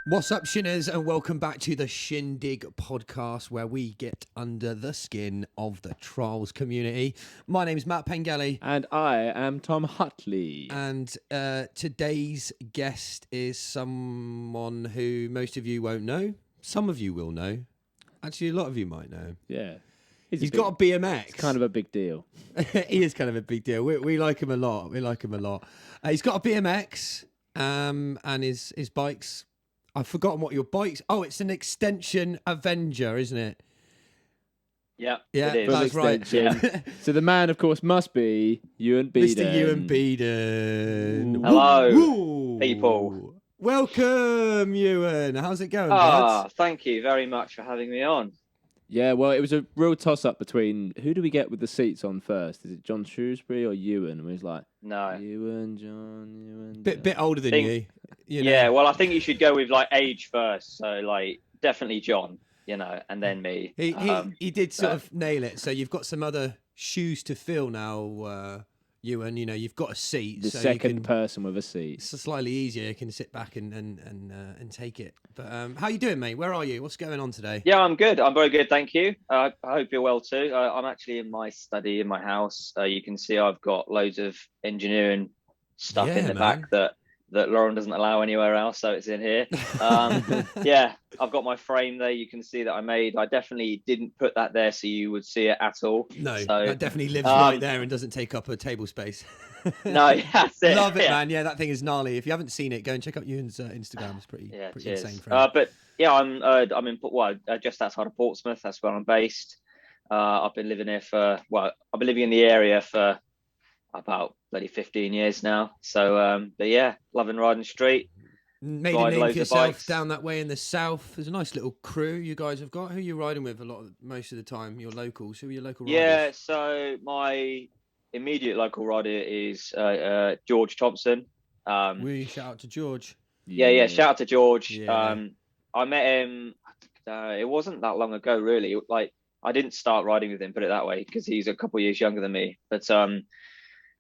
What's up, Shinners, and welcome back to the Shin Dig podcast, where we get under the skin of the trials community. My name's Matt Pengelly. And I am Tom Hutley. And today's guest is someone who most of you won't know. Some of you will know. Actually, a lot of you might know. Yeah. He's got a BMX. It's kind of a big deal. He is kind of a big deal. We like him a lot. He's got a BMX and his bikes. I've forgotten what your bike's. Oh, it's an Extension Avenger, isn't it? Yeah, yeah, it is. that's right. Yeah. So the man, of course, must be EUAN BEADEN. Mr. EUAN BEADEN. Hello, Woo. people. Welcome, EUAN. How's it going, bud? Thank you very much for having me on. Yeah, well, it was a real toss-up between who do we get with the seats on first? Is it John Shrewsbury or EUAN? And we was like, no, EUAN, John, EUAN. Bit older than you. You know? Yeah, well, I think you should go with like age first. So like definitely John, and then me. He did sort of nail it. So you've got some other shoes to fill now, EUAN. You've got a seat. The so second person with a seat. It's slightly easier. You can sit back and take it. But how you doing, mate? Where are you? What's going on today? Yeah, I'm good. I'm very good, thank you. I hope you're well too. I'm actually in my study in my house. You can see I've got loads of engineering stuff in the back that Lauren doesn't allow anywhere else, so it's in here. Yeah, I've got my frame there. You can see that I made. I definitely didn't put that there so you would see it at all. No, so, that definitely lives right there and doesn't take up a table space. No, that's it. Love it, man. Yeah, that thing is gnarly. If you haven't seen it, go and check out EUAN's Instagram. It's pretty insane. But yeah, I'm in just outside of Portsmouth. That's where I'm based. I've been living here I've been living in the area for about 15 years now. So, but yeah, loving riding the street. Made a name for yourself down that way in the south. There's a nice little crew you guys have got. Who are you riding with most of the time? Your locals. Who are your local riders? Yeah, so my immediate local rider is George Thompson. We shout out to George. Yeah, shout out to George. Yeah. I met him. It wasn't that long ago, really. Like I didn't start riding with him, put it that way, because he's a couple of years younger than me. But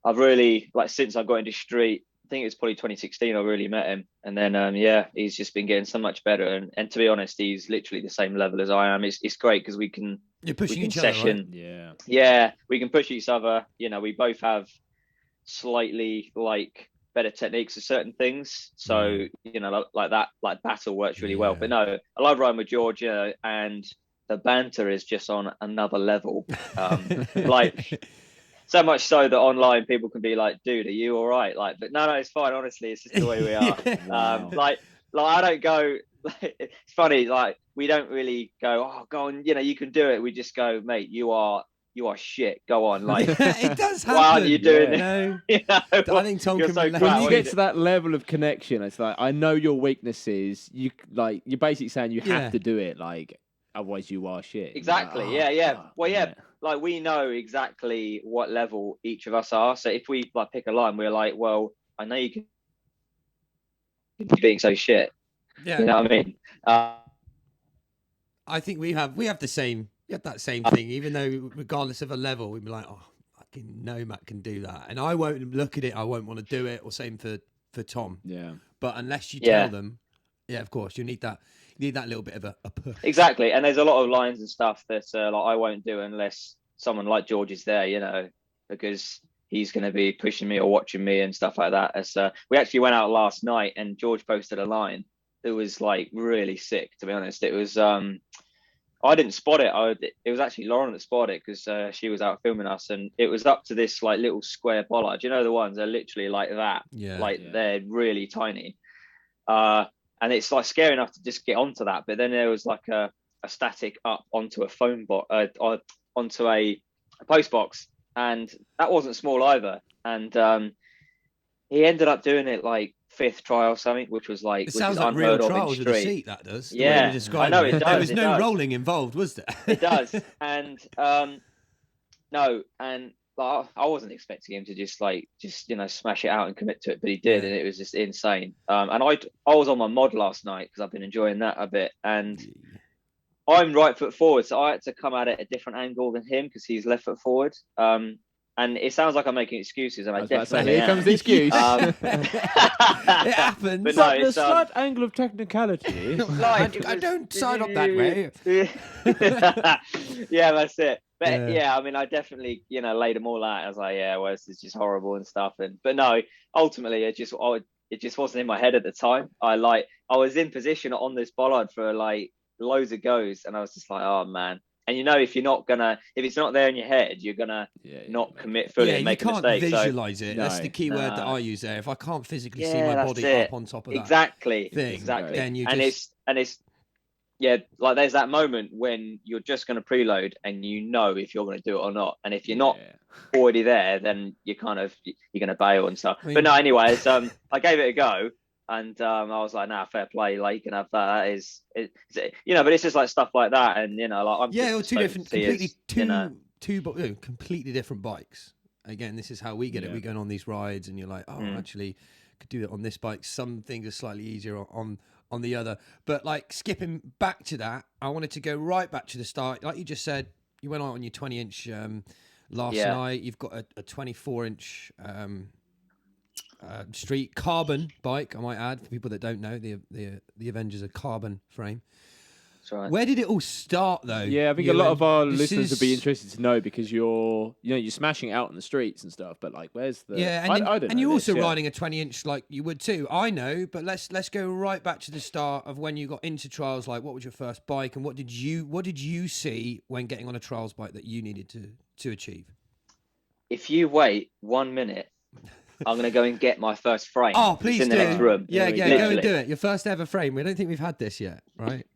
I've really since I got into street, I think it was probably 2016. I really met him, and then he's just been getting so much better. And to be honest, he's literally the same level as I am. It's great because we can. You're pushing each other, right? Yeah, we can push each other. We both have slightly better techniques of certain things. So like battle works really well. But no, I love riding with George, and the banter is just on another level. So much so that online people can be like, dude, are you all right? But no, it's fine. Honestly, it's just the way we are. I don't go, it's funny. We don't really go, oh, go on. You can do it. We just go, mate, you are shit. Go on. It does happen. Why aren't you doing it? I think Tom can so relate. When you get to that level of connection, it's like, I know your weaknesses. You're basically saying you have to do it. Otherwise you are shit. Exactly. We know exactly what level each of us are. So if we pick a line, we're like, well, I know you can be being so shit. Yeah. You know what I mean? I think we have that same thing, even though regardless of a level, we'd be like, oh, I know Matt can do that. And I won't look at it, I won't want to do it, or same for Tom. Yeah. But unless you tell them, of course, you need that little bit of a push. Exactly. And there's a lot of lines and stuff that I won't do unless someone like George is there, because he's going to be pushing me or watching me and stuff like that. As we actually went out last night and George posted a line that was really sick, to be honest. It was I didn't spot it. It was actually Lauren that spotted it because she was out filming us, and it was up to this little square bollard. The ones that are literally like that. They're really tiny. And it's scary enough to just get onto that. But then there was a static up onto a phone onto a post box, and that wasn't small either. And he ended up doing it fifth try or something, which was it sounds like real trials with a seat. That does. Yeah, I know it does. There was no rolling involved, was there? It does. And no, and I wasn't expecting him to just smash it out and commit to it, but he did, and it was just insane. And I was on my mod last night because I've been enjoying that a bit, and I'm right foot forward, so I had to come at it a different angle than him because he's left foot forward. and it sounds like I'm making excuses, and I was about to say, definitely here comes the excuse. It happens. But But no, the slight angle of technicality. I don't side up that way. Yeah, that's it. But Yeah. I mean, I definitely, laid them all out. I was like, yeah, well, this is just horrible and stuff. But no, ultimately, it just wasn't in my head at the time. I was in position on this bollard for like loads of goes, and I was just like, oh man. And if it's not there in your head, you're gonna not commit fully and make a mistake. You can't visualize it. No. That's the key word that I use there. If I can't physically see my that's body it. up on top of exactly, that thing, exactly. then you it's like there's that moment when you're just going to preload and if you're going to do it or not. And if you're not already there, then you're going to bail and stuff. But no, anyways, I gave it a go. And I was like, nah, fair play. Like, you can have that. That is, but it's just like stuff like that. And, like, I'm just two different, completely two completely different bikes. Again, this is how we get it. We're going on these rides and you're like, actually, could do it on this bike. Some things are slightly easier on the other. But like skipping back to that, I wanted to go right back to the start. Like you just said, you went out on your 20-inch last night. You've got a 24-inch street carbon bike, I might add, for people that don't know. The Avenger's a carbon frame. That's right. Where did it all start, though? Yeah, I think a lot of our listeners would be interested to know, because you're smashing it out in the streets and stuff. But like, where's the? Yeah, I don't know. And you're also riding a 20-inch like you would too. I know, but let's go right back to the start of when you got into trials. Like, what was your first bike, and what did you see when getting on a trials bike that you needed to achieve? If you wait 1 minute, I'm going to go and get my first frame. Oh, please it's in the next room. Yeah, Literally. go and do it. Your first ever frame. We don't think we've had this yet, right?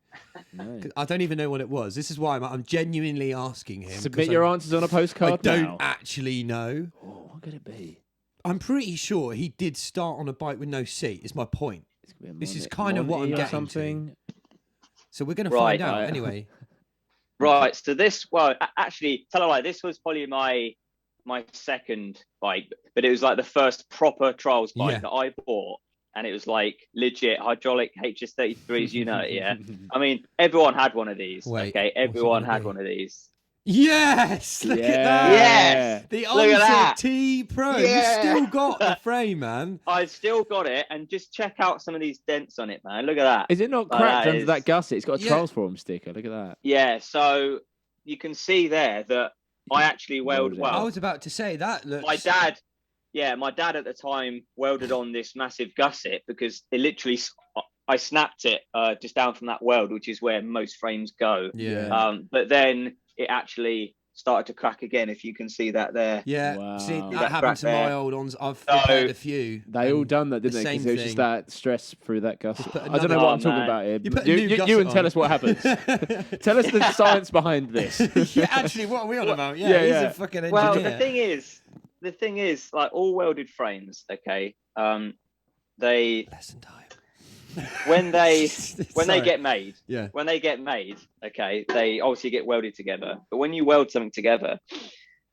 No. I don't even know what it was. This is why I'm genuinely asking him. Submit your answers on a postcard. I don't actually know. Oh, what could it be? I'm pretty sure he did start on a bike with no seat. Is my point. This is kind of what I'm getting to. So we're going to find out anyway. Right. So actually, tell a lie. This was probably my second bike, but it was like the first proper trials bike that I bought. And it was like legit hydraulic HS33s, yeah. I mean, everyone had one of these. Everyone had one of these. Yes, look at that. Yes, the Onset T Pro. You still got the frame, man. I still got it, and just check out some of these dents on it, man. Look at that. Is it not cracked under that gusset? It's got a trials forum sticker. Look at that. Yeah, so you can see there that I actually welded well. I was about to say that looks. My dad at the time welded on this massive gusset, because it literally, I snapped it just down from that weld, which is where most frames go. Yeah. But then it actually started to crack again, if you can see that there. Yeah. Wow. See, that happened to my old ones. I've repaired a few. They all done that, didn't they? Because it was just that stress through that gusset. I don't know what I'm talking about here. You and tell us what happens. Tell us the science behind this. Actually, what are we on about? Yeah, he's a fucking engineer. Well, the thing is, like all welded frames, they lesson time. when they get made, they obviously get welded together. But when you weld something together,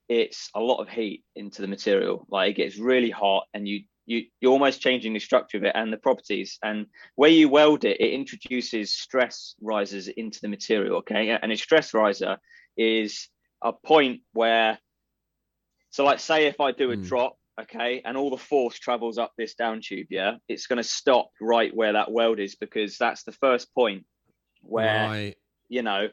it's a lot of heat into the material. Like, it gets really hot, and you're almost changing the structure of it and the properties. And where you weld it, it introduces stress risers into the material. And a stress riser is a point where, so like, say if I do a drop, and all the force travels up this down tube, it's going to stop right where that weld is, because that's the first point where,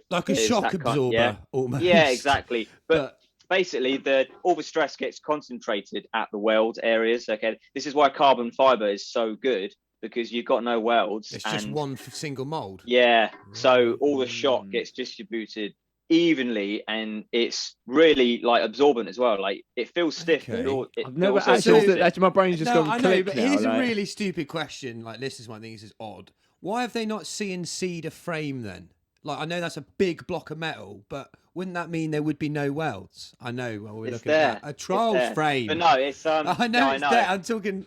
like a shock absorber, almost. Yeah, exactly. But basically, all the stress gets concentrated at the weld areas. This is why carbon fiber is so good, because you've got no welds. It's just one single mold. Yeah, so all the shock gets distributed evenly, and it's really like absorbent as well. Like, it feels stiff. I've never actually. My brain's just gone. I know, but here's a really stupid question. Like, this is one thing. This is odd. Why have they not CNC'd a frame then? Like, I know that's a big block of metal, but wouldn't that mean there would be no welds? I know. Well, we're looking at a trials frame. But no, it's I know it's there. I'm talking.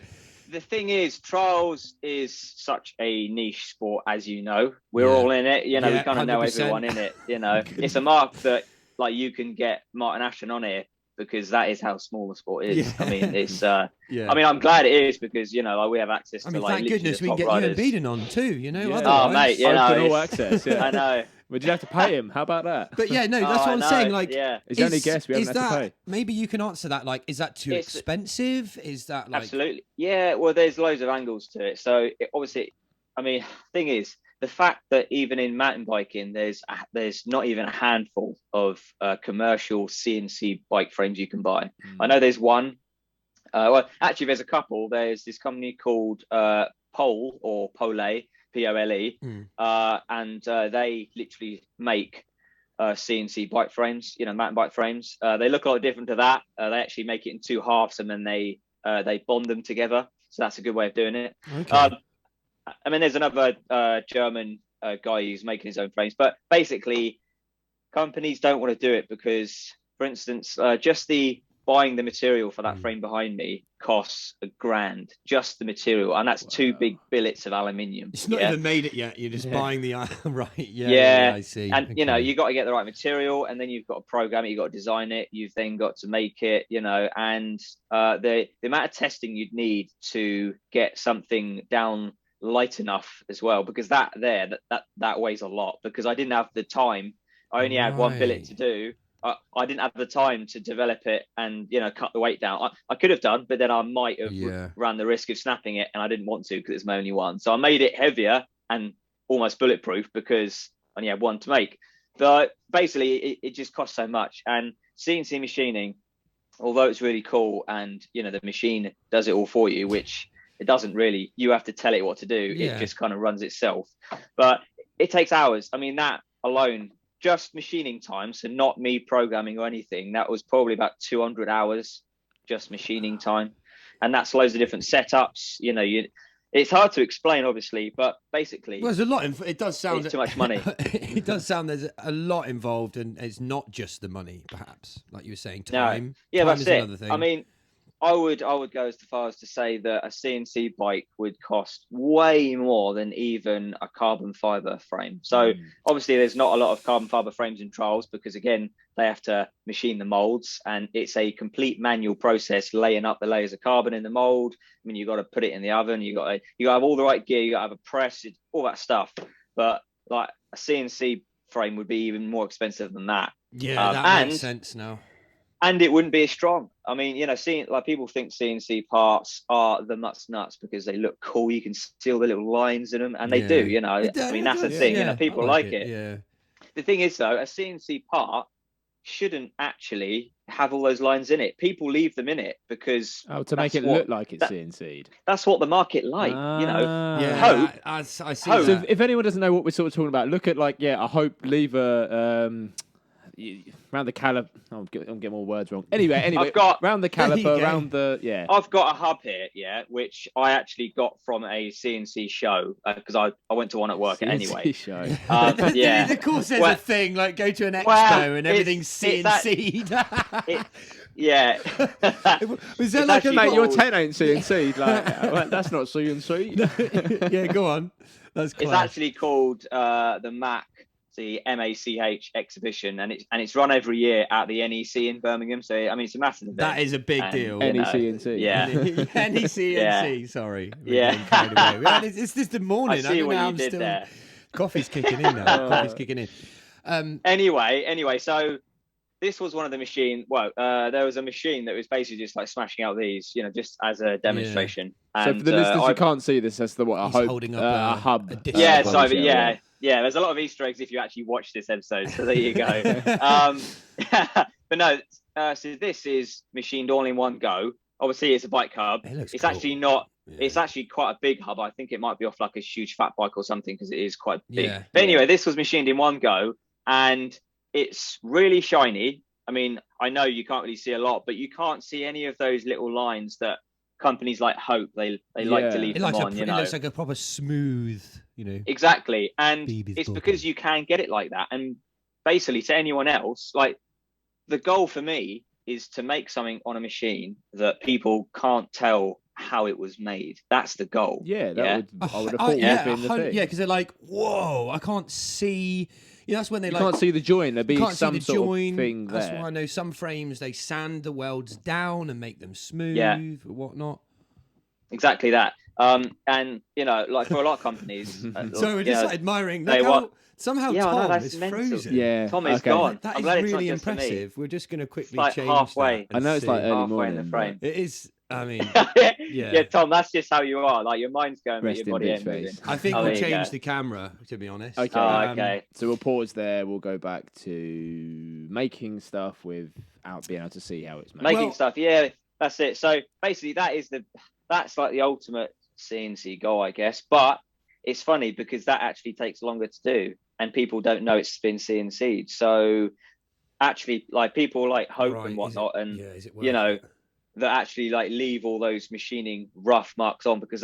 The thing is, trials is such a niche sport, as you know. We're all in it. We kind of know everyone in it. It's a mark that, like, you can get Martin Ashton on here because that is how small the sport is. Yeah. I mean, it's. I mean, I'm glad it is because like we have access to like. Thank goodness we can get riders. you and BEADEN on too. You know, yeah. Oh mate, open all access. Yeah. I know. Would you have to pay him? How about that? But yeah, no, that's what I'm saying. Like, he's only guest. We haven't had to pay. Maybe you can answer that. Like, is that too expensive? Is that like absolutely? Yeah. Well, there's loads of angles to it. So obviously, I mean, thing is, the fact that even in mountain biking, there's not even a handful of commercial CNC bike frames you can buy. I know there's one. Well, actually, there's a couple. There's this company called Pole or Pole, Pole, and they literally make CNC bike frames, mountain bike frames. They look a lot different to that. They actually make it in two halves and then they bond them together. So that's a good way of doing it. Okay. I mean, there's another German guy who's making his own frames, but basically, companies don't want to do it because, for instance, just buying the material for that frame behind me costs $1,000, just the material, and that's two big billets of aluminium. It's not even made it yet. You're just buying the right. Yeah, I see. And you got to get the right material, and then you've got to program it. You've got to design it. You've then got to make it. And the amount of testing you'd need to get something down light enough as well, because that weighs a lot, because I didn't have the time. I only had one billet to do. I didn't have the time to develop it and cut the weight down. I could have done, but then I might have ran the risk of snapping it, and I didn't want to because it's my only one. So I made it heavier and almost bulletproof because I only had one to make. But basically it just costs so much. And CNC machining, although it's really cool and the machine does it all for you, which it doesn't really. You have to tell it what to do. It just kind of runs itself. But it takes hours. I mean, that alone, just machining time, so not me programming or anything, that was probably about 200 hours just machining time. And that's loads of different setups. It's hard to explain, obviously, but basically, there's a lot. It does sound it's too much money. It does sound there's a lot involved, and it's not just the money, perhaps, like you were saying. Time. No. Yeah, time that's is it. Another thing. I mean, I would go as far as to say that a CNC bike would cost way more than even a carbon fiber frame. So obviously there's not a lot of carbon fiber frames in trials because, again, they have to machine the molds, and it's a complete manual process laying up the layers of carbon in the mold. I mean, you got to put it in the oven, you got to have all the right gear, you got to have a press, all that stuff. But like a CNC frame would be even more expensive than that. Yeah, that makes sense now. And it wouldn't be as strong. I mean, people think CNC parts are the nuts because they look cool. You can see all the little lines in them, and they do. I mean, that's the thing. People like it. Yeah. The thing is, though, a CNC part shouldn't actually have all those lines in it. People leave them in it because to make it look like it's CNC'd. That's what the market like. Yeah, I see. So if anyone doesn't know what we're sort of talking about, look at a Hope lever. Around the caliper, I'm getting all words wrong. Anyway, I've got round the caliper, around the I've got a hub here, which I actually got from a CNC show because I went to one at work anway. Show. Of course, there's a thing like go to an expo and everything's CNC'd. Was there like mate, your 10 ain't CNC'd? Like that's not CNC'd. Yeah, go on. That's class. It's actually called the MAC. The MACH exhibition, and it's run every year at the NEC in Birmingham. So I mean, it's a massive event. That is a big deal. NEC, yeah. NEC. Sorry, it's just the morning. I see what you did there. Coffee's kicking in now. Coffee's kicking in. Anyway, so this was one of the machine. Well, there was a machine that was basically just like smashing out these, just as a demonstration. Yeah. And, so for the listeners who can't see this, that's holding up a hub. Yeah, there's a lot of Easter eggs if you actually watch this episode. So there you go. But no, so this is machined all in one go. Obviously, it's a bike hub. It's cool. Actually not. Yeah. It's actually quite a big hub. I think it might be off like a huge fat bike or something because it is quite big. Yeah. But anyway, this was machined in one go, and it's really shiny. I mean, I know you can't really see a lot, but you can't see any of those little lines that companies like Hope they like to leave them on. It looks like a proper smooth, Exactly, and it's because you can get it like that. And basically, to anyone else, like the goal for me is to make something on a machine that people can't tell how it was made. That's the goal. Yeah, I would have thought would have been the thing. Yeah, because they're like, whoa, I can't see. That's when they can't see the join. There'd be some sort of thing there. That's why I know some frames they sand the welds down and make them smooth or whatnot. Exactly that. And like for a lot of companies, so we're just admiring. Somehow Tom is frozen. Yeah, Tom is gone. That is really impressive. We're just going to quickly change halfway. That. I know it's like early halfway morning. In the frame. It is. I mean, yeah, Tom, that's just how you are. Like your mind's going, but your body ain't moving. I think we'll change the camera, to be honest. Okay. Okay. So we'll pause there. We'll go back to making stuff without being able to see how it's made. Making stuff, yeah, that's it. So basically, that's like the ultimate CNC goal, I guess. But it's funny because that actually takes longer to do, and people don't know it's been CNC'd. So actually, like people like hope and whatnot, and that actually like leave all those machining rough marks on, because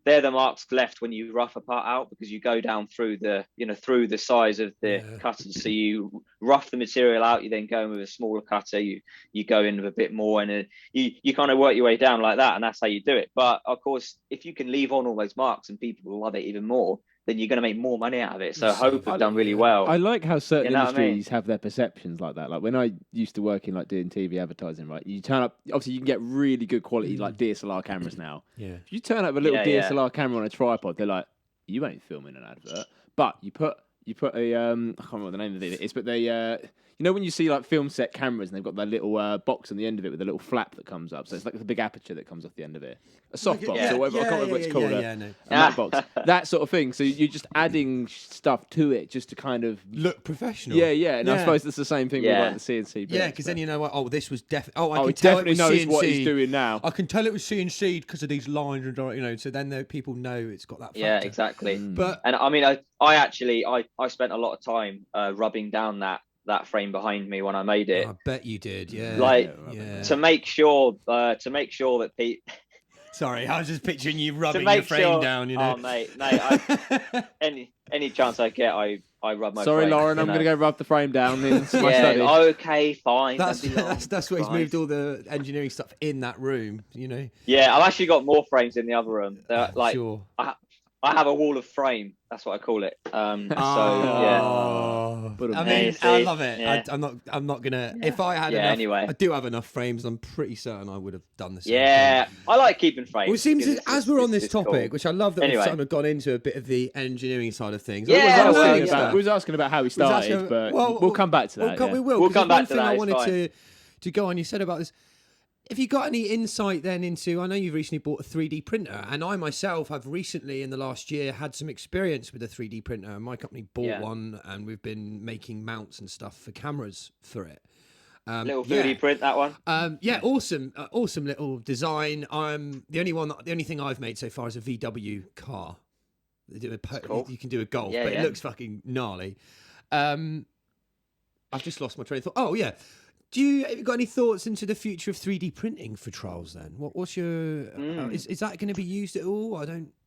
they're the marks left when you rough a part out, because you go down through the size of the cutters. So you rough the material out, you then go in with a smaller cutter, you go in with a bit more, and you kind of work your way down like that, and that's how you do it. But of course, if you can leave on all those marks and people will love it even more, then you're going to make more money out of it. So Hope have done really well. I like how certain industries have their perceptions like that. Like when I used to work in like doing TV advertising, right? You turn up, obviously you can get really good quality like DSLR cameras now. Yeah. If you turn up a little DSLR camera on a tripod, they're like, you ain't filming an advert. But you put a I can't remember what the name of it is, but they when you see like film set cameras and they've got that little box on the end of it with a little flap that comes up, so it's like the big aperture that comes off the end of it, a soft box or whatever. I can't remember what it's called. A matte box, that sort of thing. So you're just adding stuff to it just to kind of look professional. Yeah. And I suppose it's the same thing with like the CNC. Yeah, because then you know what? Oh, this was definitely. Oh, I can he tell definitely it was knows CNC. What he's doing now. I can tell it was CNC because of these lines, and so then the people know it's got that factor. Yeah, exactly. But and I mean, I spent a lot of time rubbing down that frame behind me when I made it. I bet you did, yeah. To make sure that Pete. Sorry, I was just picturing you rubbing your frame down. Oh, mate, any chance I get, I rub my. Sorry, frame, Lauren, I'm going to go rub the frame down in my study. Okay, fine. That's where he's moved all the engineering stuff in that room. Yeah, I've actually got more frames in the other room. Sure. I have a wall of frame. That's what I call it. I mean, I love it. Yeah. I'm not gonna. If I had enough, anyway. I do have enough frames. I'm pretty certain I would have done the same. Yeah, thing. I like keeping frames. Well, it seems as we're on this topic, cool. Which I love that we've sort of gone into a bit of the engineering side of things. Yeah, we was asking about how we started, but we'll come back to that. We will. We'll come back to that. I wanted to go on. You said about this. Have you got any insight then into, I know you've recently bought a 3D printer, and I myself have recently in the last year had some experience with a 3D printer. My company bought one, and we've been making mounts and stuff for cameras for it. Little 3D print, that one. Awesome little design. The only thing I've made so far is a VW car. Cool. You can do a Golf, but it looks fucking gnarly. I've just lost my train of thought. Oh yeah. Have you got any thoughts into the future of 3D printing for trials then? What's your... is that going to be used at all?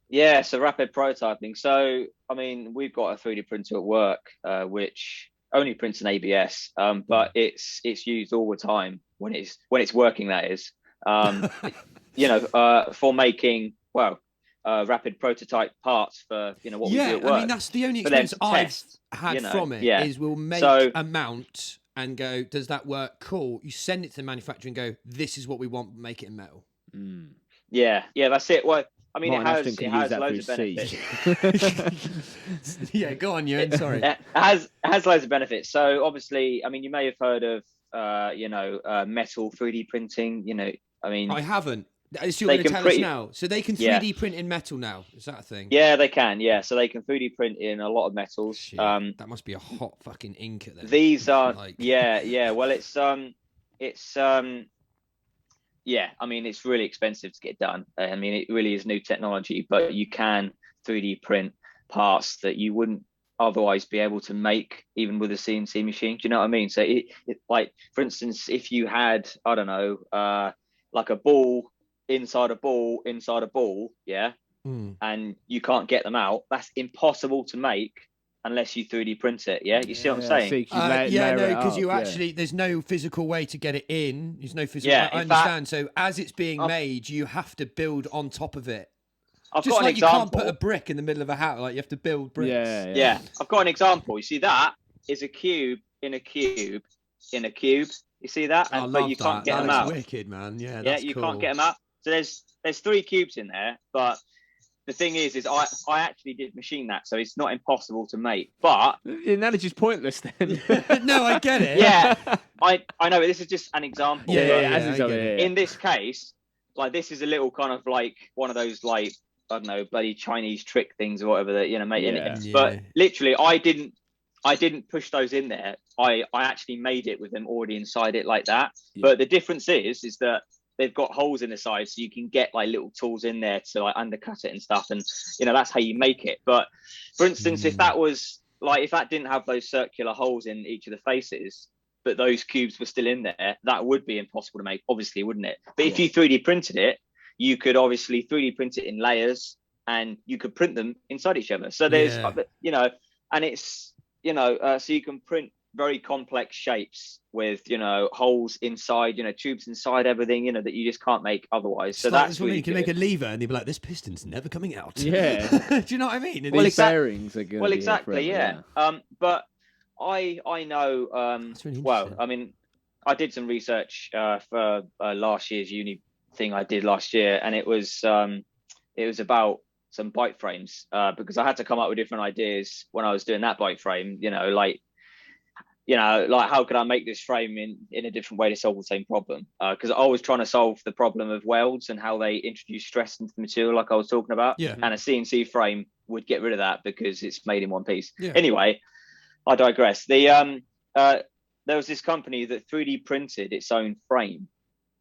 Yeah, so rapid prototyping. So, I mean, we've got a 3D printer at work, which only prints an ABS, but it's used all the time when it's working, that is. For making, rapid prototype parts for, what we do at work. I mean, that's the only experience I've had from it, is we'll make a mount... and go, does that work? Cool. You send it to the manufacturer and go, this is what we want, make it in metal. Yeah, that's it. Well, I mean, it has loads of benefits. Yeah, go on, Ewan, sorry. It has loads of benefits. So obviously, I mean, you may have heard of, metal 3D printing, I mean... I haven't. You're going to tell us now. So they can 3D print in metal now. Is that a thing? Yeah, they can. Yeah, so they can 3D print in a lot of metals. Shit, that must be a hot fucking inker then. These are yeah. Well, it's I mean, it's really expensive to get done. I mean, it really is new technology, but you can 3D print parts that you wouldn't otherwise be able to make even with a CNC machine. Do you know what I mean? So it like, for instance, if you had, I don't know, like a ball inside a ball, and you can't get them out, that's impossible to make unless you 3D print it. Yeah, you see what I'm saying? See, 'cause you layer it because up, you actually there's no physical way to get it in. There's no physical. Yeah, I in fact, understand. So as it's being made, you have to build on top of it. I've Just got an like example. you can't put a brick in the middle of a house. Like you have to build bricks. Yeah, I've got an example. You see that is a cube in a cube in a cube. You see that? I love but you that. can't get That them looks out. wicked, man. Yeah, Yeah, that's you cool. can't get them out. So there's 3 cubes in there, but the thing is I actually did machine that, so it's not impossible to make. But the analogy's pointless then. No, I get it. yeah, I know, but this is just an example. In this case, like this is a little kind of like one of those like I don't know, bloody Chinese trick things or whatever that mate. Yeah. But literally, I didn't push those in there. I actually made it with them already inside it like that. Yeah. But the difference is that they've got holes in the side, so you can get like little tools in there to like undercut it and stuff, and that's how you make it. But for instance, if that didn't have those circular holes in each of the faces, but those cubes were still in there, that would be impossible to make, obviously, wouldn't it? But if you 3D printed it, you could obviously 3D print it in layers, and you could print them inside each other. So there's and it's so you can print very complex shapes with holes inside, tubes inside everything, that you just can't make otherwise. So that's really you can make a lever and they'd be like, this piston's never coming out. Yeah. Do you know what I mean? Well, bearings are good. Well, exactly, yeah. But I know well, I mean, I did some research for last year's uni thing I did last year, and it was about some bike frames because I had to come up with different ideas when I was doing that bike frame, like how could I make this frame in a different way to solve the same problem? Because I was trying to solve the problem of welds and how they introduce stress into the material, like I was talking about. Yeah. And a CNC frame would get rid of that because it's made in one piece. Yeah. Anyway, I digress. There was this company that 3D printed its own frame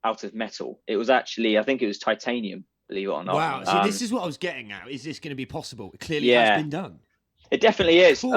out of metal. It was actually, I think it was titanium, believe it or not. Wow. See, this is what I was getting at. Is this going to be possible? It clearly has been done. It definitely is. Cool.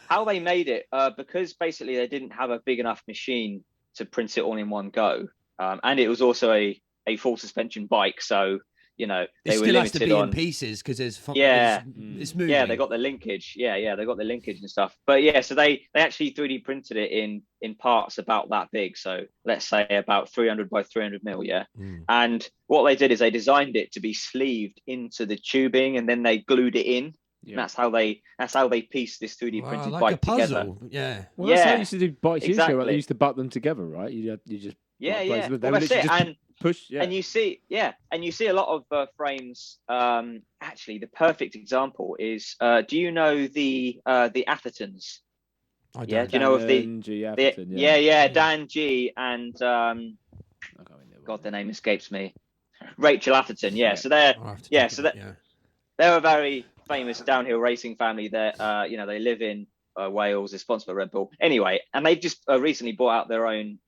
How they made it, because basically they didn't have a big enough machine to print it all in one go. And it was also a full suspension bike. So, they were limited has to be on in pieces because it's moving. Yeah, they got the linkage. Yeah, they got the linkage and stuff. But yeah, so they actually 3D printed it in parts about that big. So let's say about 300 by 300 mil. Yeah. And what they did is they designed it to be sleeved into the tubing, and then they glued it in. Yeah. That's how they pieced this 3D printed like bike a puzzle. together. Yeah. Well, that's how you used to do bikes usually, right? They used to butt them together, right? You just yeah. Well, that's it. And push. Yeah. And you see a lot of frames. Actually, the perfect example is. Do you know the Athertons? I don't. Yeah. Do you know of the Atherton, Dan G and God, the name escapes me. Rachel Atherton. Yeah. So they're they're a very famous downhill racing family that they live in Wales. They're sponsored by Red Bull anyway, and they've just recently bought out their own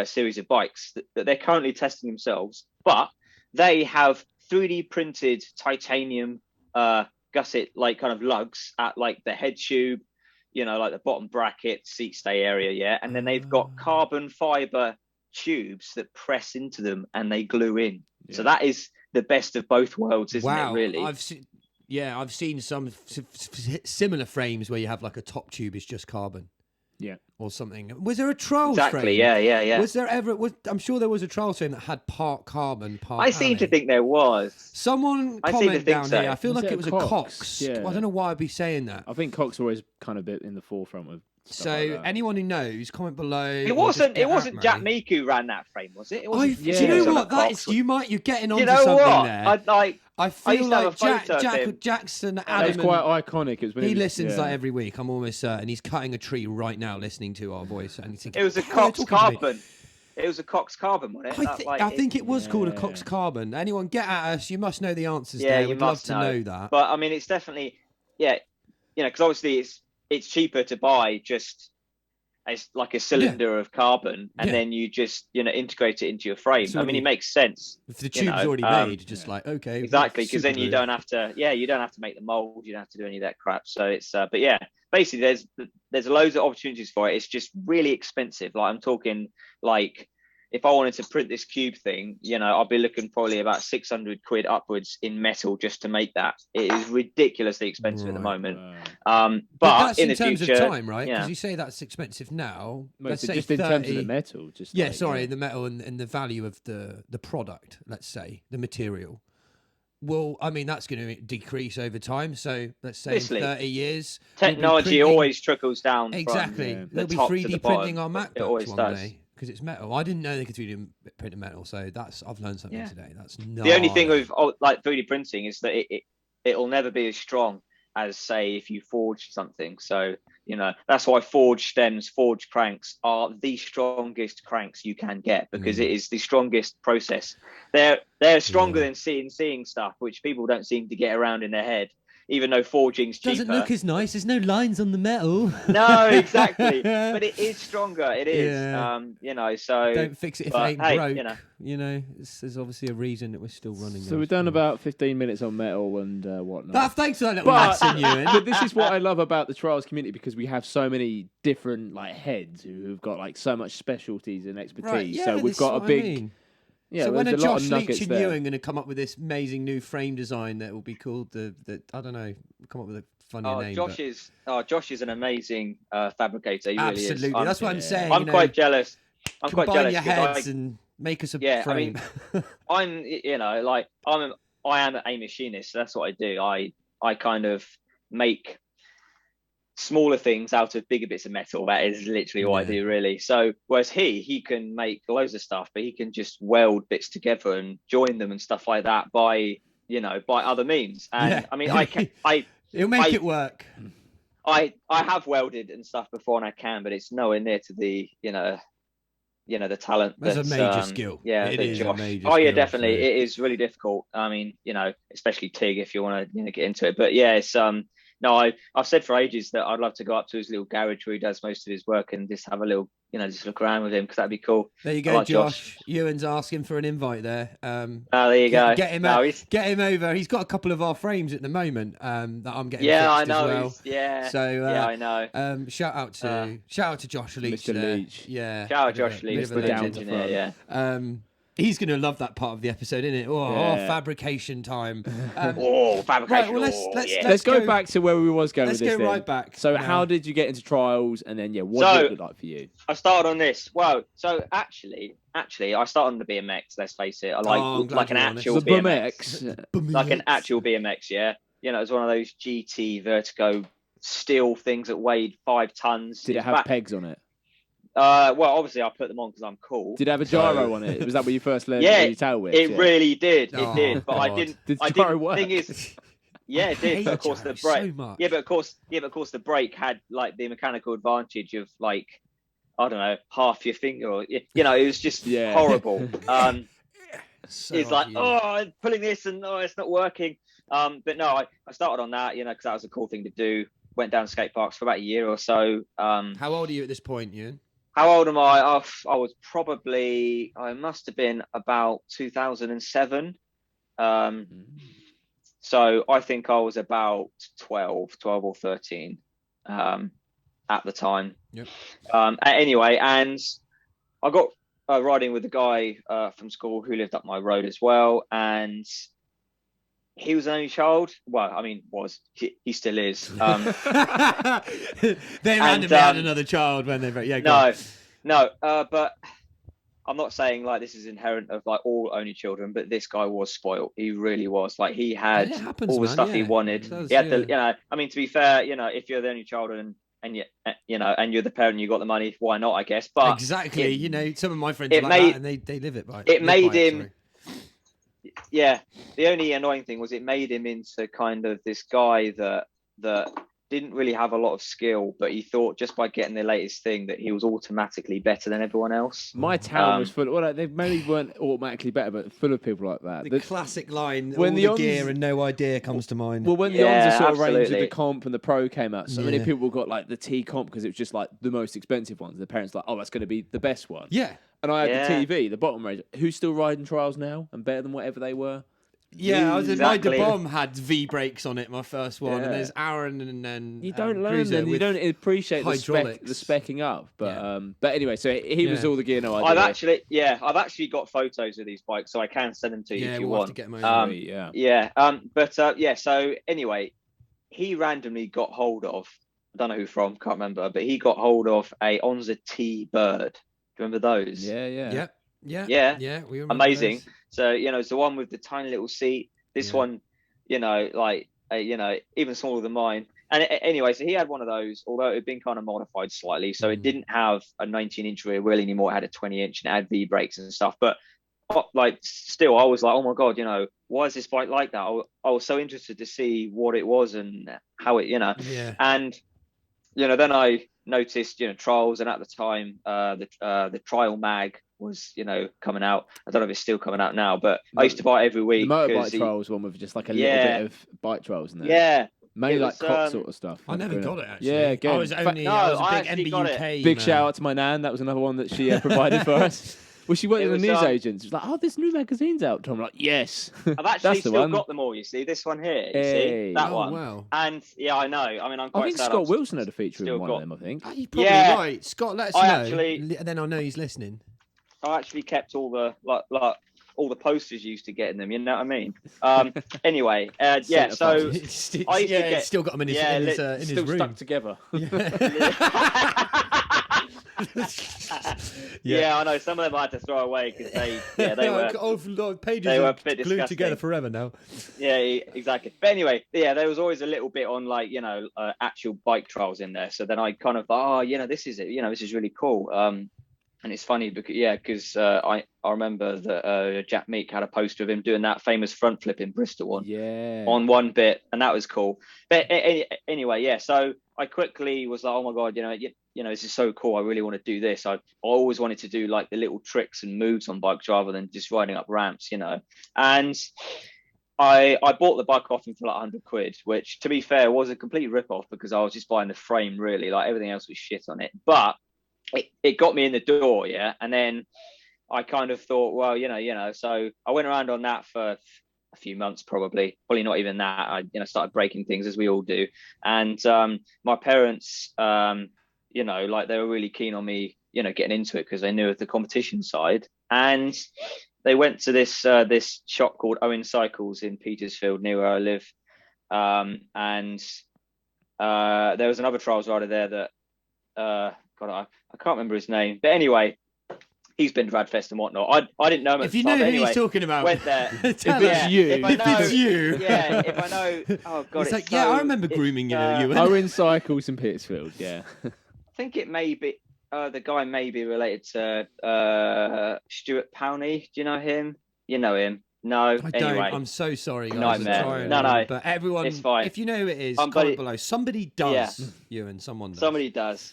series of bikes that they're currently testing themselves, but they have 3D printed titanium gusset like kind of lugs at like the head tube, like the bottom bracket, seat stay area, and then they've got carbon fiber tubes that press into them and they glue in. So that is the best of both worlds, isn't it, really? I've seen some similar frames where you have like a top tube is just carbon. Yeah. Or something. Was there a trials exactly, frame? Yeah. Was there ever... I'm sure there was a trials frame that had part carbon, part I seem to think there was. Someone comment down here. I feel like it was a Cox. Yeah. I don't know why I'd be saying that. I think Cox always kind of bit in the forefront with stuff so like that. Anyone who knows, comment below. It wasn't Jack Meek who ran that frame, was it? Do you know what? You're getting onto something there. I feel like Jackson Adam. It's quite iconic. He listens like every week. I'm almost certain he's cutting a tree right now, listening to our voice, and he's thinking, it was a Cox Carbon. It was a Cox Carbon, wasn't it? I think it was called a Cox Carbon. Anyone get at us? You must know the answers. Yeah, we'd love to know that. But I mean, it's definitely because obviously it's cheaper to buy just as like a cylinder of carbon, and then you just integrate it into your frame. So it makes sense. If the tube's already made, just like okay, exactly, because then you don't have to make the mold, you don't have to do any of that crap. So it's basically there's loads of opportunities for it. It's just really expensive. Like I'm talking like if I wanted to print this cube thing, you know, I'll be looking probably about 600 quid upwards in metal just to make that. It is ridiculously expensive at the moment. But that's in in the terms future, of time, right? Because yeah. you say that's expensive now. No, Let's so say just 30, in terms of the metal. Just yeah, like, sorry, the metal and the value of the product, let's say, the material. Well, I mean, that's going to decrease over time. So let's say Obviously. in 30 years, Technology always trickles down. Exactly. From the They'll be top to 3D the printing bottom. our It MacBooks always one does. day because it's metal. I didn't know they could 3D print metal, so I've learned something today. That's the only thing with like 3D printing is that it'll never be as strong as, say, if you forge something. So, you know, that's why forged stems, forged cranks are the strongest cranks you can get, because it is the strongest process. They're stronger than CNCing stuff, which people don't seem to get around in their head, even though forging's cheaper. Doesn't look as nice. There's no lines on the metal. No, exactly. But it is stronger. It is. Yeah. You know, so don't fix it if it ain't broke. You know, there's obviously a reason that we're still running. So we've done about 15 minutes on metal and whatnot. Thanks for that little lesson, Ewan. But this is what I love about the trials community, because we have so many different like heads who've got like so much specialties and expertise. Right, yeah, so we've got a big. I mean. Yeah, so when are there's a lot Josh of Leach nuggets and there. Ewan going to come up with this amazing new frame design that will be called the I don't know, come up with a funny name. Josh is an amazing fabricator. He Absolutely, really is. that's what I'm saying. I'm quite jealous. I'm combine quite jealous. your heads and make us a frame. I mean, I'm, you know, like I am a machinist. So that's what I do. I kind of make smaller things out of bigger bits of metal. That is literally what I do, really. So whereas he can make loads of stuff, but he can just weld bits together and join them and stuff like that by other means. And I mean, he'll make it work. I have welded and stuff before, and I can, but it's nowhere near to the the talent. That's a major skill. Yeah, it is Josh. a major Oh yeah, skill, definitely. So. It is really difficult. I mean, you know, especially TIG if you want to get into it. But yeah, it's no, I've said for ages that I'd love to go up to his little garage where he does most of his work and just have a little, you know, just look around with him, because that'd be cool. There you go, Josh. Ewan's asking for an invite there. There you go. Get him over. He's got a couple of our frames at the moment that I'm getting. Yeah, I fixed know. As well. So I know. Shout out to Josh Leach. Mr. Leach. Yeah. Shout out Josh Leach, the Leach engineer. Yeah. He's going to love that part of the episode, isn't it? Fabrication time. Fabrication. Right, well, let's go back to where we was going with this. Let's go right back. So how did you get into trials, and then what did it look like for you? I started on this. Well, so actually, I started on the BMX. Let's face it, like an actual BMX, like an actual BMX. Yeah, you know, it was one of those GT Vertigo steel things that weighed 5 tons. Did it have pegs on it? Well, obviously I put them on because I'm cool. Did it have a gyro on it? Was that where you first learned your tail whip? It really did. It did, but God. I didn't. Did the gyro work? Thing is, yeah, it did. But of course, the brake. But of course, the brake had like the mechanical advantage of like, I don't know, half your finger, or you know, it was just horrible. It's like, I'm pulling this and it's not working. But no, I started on that, you know, because that was a cool thing to do. Went down skate parks for about a year or so. How old are you at this point, Ewan? How old am I? I must have been about 2007. So I think I was about 12 or 13 at the time. Yep. Anyway, and I got riding with a guy from school who lived up my road as well. And he was an only child. Well, I mean, he still is. They randomly had another child when they. No. But I'm not saying like this is inherent of like all only children. But this guy was spoiled. He really was. Like he had all the stuff he wanted. He had the, you know. I mean, to be fair, you know, if you're the only child and you're the parent, you got the money. Why not? I guess. But exactly. You know, some of my friends are like that, and they live it by. It made him. Yeah, the only annoying thing was it made him into kind of this guy that didn't really have a lot of skill, but he thought just by getting the latest thing that he was automatically better than everyone else. My town was full. Well, they maybe weren't automatically better, but full of people like that. The classic line: when all the gear and no idea comes to mind. Well, when the ONS sort of range of the comp and the pro came out, so many people got like the T comp because it was just like the most expensive ones. The parents were like, oh, that's going to be the best one. Yeah. And I had the TV, the bottom range. Who's still riding trials now and better than whatever they were? Yeah, my Exactly. DeBomb had V brakes on it, my first one, Yeah. and there's Aaron and then You don't learn Cruiser them. You with don't appreciate the hydraulics. specking up. But Yeah. but anyway, so he was Yeah. all the gear, no I've idea. actually got photos of these bikes, so I can send them to you Yeah, if you we'll have want. to get them over. Yeah. Yeah. Yeah. So anyway, he randomly got hold of, I don't know who from, can't remember, but he got hold of a Onza T Bird. Do you remember those? Yeah. Yeah. We remember Amazing. those. So, it's the one with the tiny little seat. This one, even smaller than mine. And anyway, so he had one of those, although it had been kind of modified slightly. So it didn't have a 19-inch rear wheel anymore. It had a 20-inch and it had V brakes and stuff. But still, I was like, oh my God, why is this bike like that? I was so interested to see what it was and how it, Yeah. and, then I noticed, trials. And at the time, the trial mag was, coming out. I don't know if it's still coming out now, but I used to buy it every week. The motorbike trials one with just like a little bit of bike trials in there. Yeah. Mainly like cop sort of stuff. I never got it, actually. Yeah, again. I was a big MBUK. Big shout out to my nan. That was another one that she provided for us. Well, she worked with the newsagent. She was like, "Oh, this new magazine's out." I'm like, "Yes." I've actually still got them all. You see this one here. You see that one. Wow. And yeah, I know. I mean, I'm quite. I think sad Scott Wilson had a feature in one of them. I think. Oh, you're probably right. Scott, let us know. Then I'll know he's listening. I actually kept all the all the posters you used to get in them. You know what I mean? Anyway, yeah. So I used to get, still got them in his room, stuck together. Yeah, I know. Some of them I had to throw away because they were pages they were a glued bit disgusting. together forever now. Yeah, exactly. But anyway, yeah, there was always a little bit on actual bike trials in there. So then I kind of thought, this is it. This is really cool. And it's funny because I remember that Jack Meek had a poster of him doing that famous front flip in Bristol on one bit, and that was cool. But anyway, yeah. So I quickly was like, oh my God, this is so cool. I really want to do this. I always wanted to do like the little tricks and moves on bikes rather than just riding up ramps, And I bought the bike off him for like 100 quid, which to be fair was a complete rip off because I was just buying the frame really. Like everything else was shit on it, but it got me in the door, yeah. And then I kind of thought, well, so I went around on that for a few months, probably not even that. I, started breaking things as we all do. And my parents, they were really keen on me, getting into it because they knew of the competition side. And they went to this shop called Owen Cycles in Petersfield, near where I live. And there was another trials rider there that, I can't remember his name, but anyway, he's been to Radfest and whatnot. I didn't know him. If you know who he's talking about, went there. If it's you, yeah. If I know, oh God, it's like I remember grooming you. Owen Cycles in Pittsfield, yeah. I think it may be the guy may be related to Stuart Powney. Do you know him? You know him. No, I don't. Anyway. I'm so sorry, guys. Nightmare. No. But everyone, it's fine. if you know who it is, comment below. Somebody does. You and someone does. Somebody does.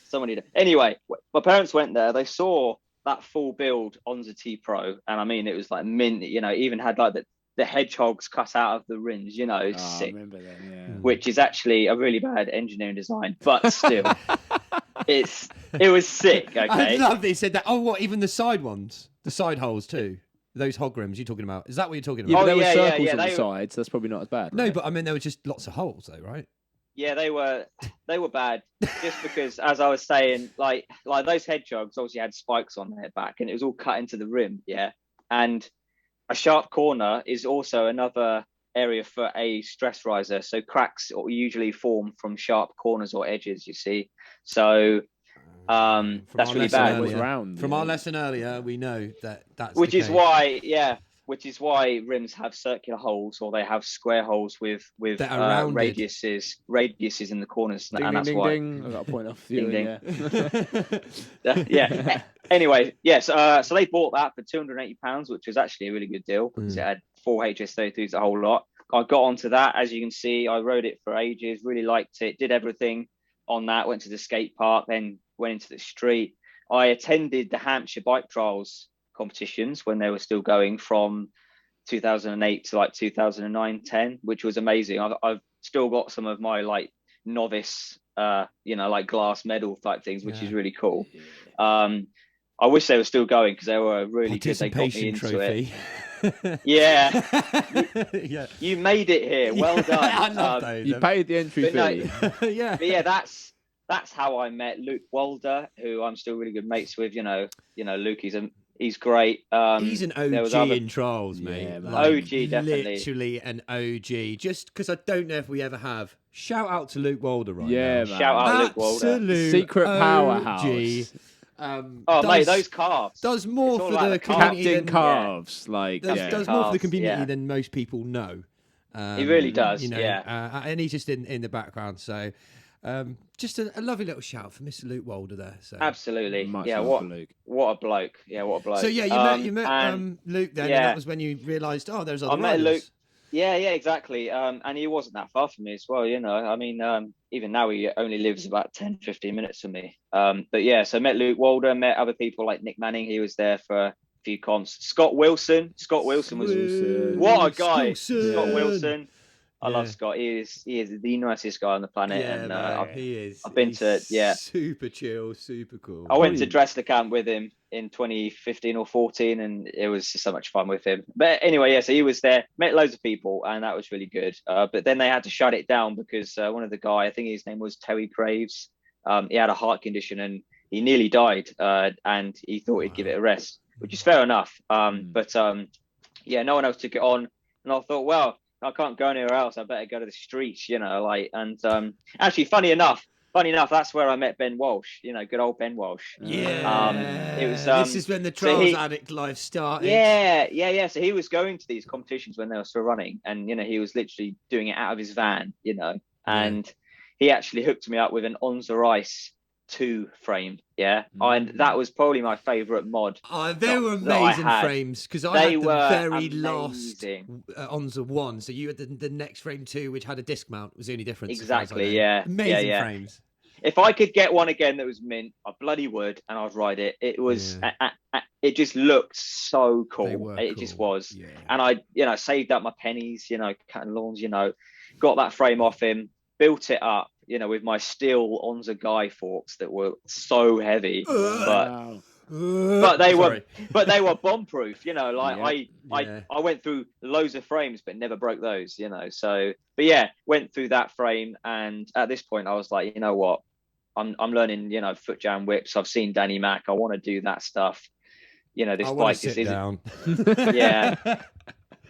Anyway, my parents went there. They saw that full build Onza T Pro, and I mean, it was like mint. Even had like the hedgehogs cut out of the rims. It's sick. I remember that, yeah. Which is actually a really bad engineering design, but still, it was sick. Okay. I love that he said that. Oh, what? Even the side ones, the side holes too. Those hog rims you're talking about. Is that what you're talking about? Yeah, but there were circles on the sides. So that's probably not as bad. No, right? but I mean, there were just lots of holes though, right? Yeah, they were bad. Just because, as I was saying, like those hedgehogs obviously had spikes on their back, and it was all cut into the rim. Yeah, and a sharp corner is also another area for a stress riser. So cracks usually form from sharp corners or edges. You see, so. That's really bad. From our lesson earlier, we know that's which is why rims have circular holes or they have square holes with radiuses in the corners, ding, and that's ding, why. Ding. I got a point off you. Yeah. Anyway, yes. So they bought that for £280, which was actually a really good deal because it had 4 HS33s, a whole lot. I got onto that, as you can see. I rode it for ages, really liked it, did everything on that. Went to the skate park, then went into the street. I attended the Hampshire bike trials competitions when they were still going from 2008 to like 2009-10, which was amazing. I've still got some of my like novice like glass medal type things, which is really cool. I wish they were still going because they were really good. They got me into it. Yeah. You made it here. Well done. I love those. You paid the entry fee. Yeah. But yeah, that's how I met Luke Walder, who I'm still really good mates with. You know, Luke, he's great. He's an OG in trials, mate. Yeah, man. OG, definitely. Literally an OG. Just because I don't know if we ever have. Shout out to Luke Walder right Yeah, now. man. Shout out Luke Walder. Absolute Secret OG. powerhouse. Mate, those calves. Does more It's all for like the the community Captain than, Calves. Like, does more for the Calves, community yeah. than most people know. He really does, You know, yeah. And he's just in the background. So just a lovely little shout for Mr. Luke Walder there. So. Absolutely. Much Yeah, love for Luke. what a bloke. Yeah, what a bloke. So yeah, you met and Luke then, yeah. and that was when you realised, there's other I met riders. Luke. Yeah, exactly. And he wasn't that far from me as well, you know. I mean, even now he only lives about 10, 15 minutes from me. But yeah, so I met Luke Walder, met other people like Nick Manning. He was there for a few cons. Scott Wilson was what a guy. Scott Wilson. I love Scott. He is the nicest guy on the planet. Yeah, and man, he is. I've been to super chill, super cool. I went to Dresler Camp with him in 2015 or 14, and it was just so much fun with him. But anyway, yeah, so he was there, met loads of people, and that was really good. But then they had to shut it down because one of the guys, I think his name was Terry Craves, he had a heart condition and he nearly died, and he thought he'd give it a rest, which is fair enough. But yeah, no one else took it on, and I thought, well, I can't go anywhere else. I better go to the streets, you know, like, and actually, funny enough, that's where I met Ben Walsh, you know, good old Ben Walsh. Yeah. It was, this is when the trials addict life started. Yeah. So he was going to these competitions when they were still running, and, you know, he was literally doing it out of his van, you know, and he actually hooked me up with an Onza Ice 2 frame, and that was probably my favorite mod. They were amazing frames, because I had the very last Onza 1, so you had the next frame 2, which had a disc mount. Was the only difference. Exactly, amazing frames. If I could get one again that was mint, I bloody would, and I'd ride it. It was, it just looked so cool. It just was, and I, you know, saved up my pennies, you know, cutting lawns, you know, got that frame off him, built it up, you know, with my steel Onza Guy forks that were so heavy, but they were bomb proof, you know, like I went through loads of frames but never broke those, you know. So, but yeah, went through that frame, and at this point I was like, you know what, I'm learning, you know, foot jam whips. I've seen Danny Mac. I want to do that stuff. You know, this bike just isn't.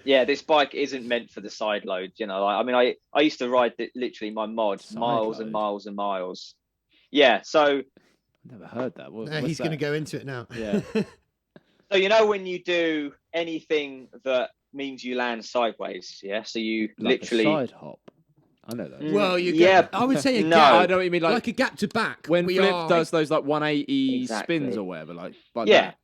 This bike isn't meant for the side load. You know, like, I mean, I used to ride literally my mod miles and miles and miles. Yeah, so never heard that. He's going to go into it now. Yeah. So, you know, when you do anything that means you land sideways, so you like literally a side hop. I know that. Well, I would say a no. gap. I know what you mean, like a gap to back. When Flip does those like 180 spins or whatever, like that.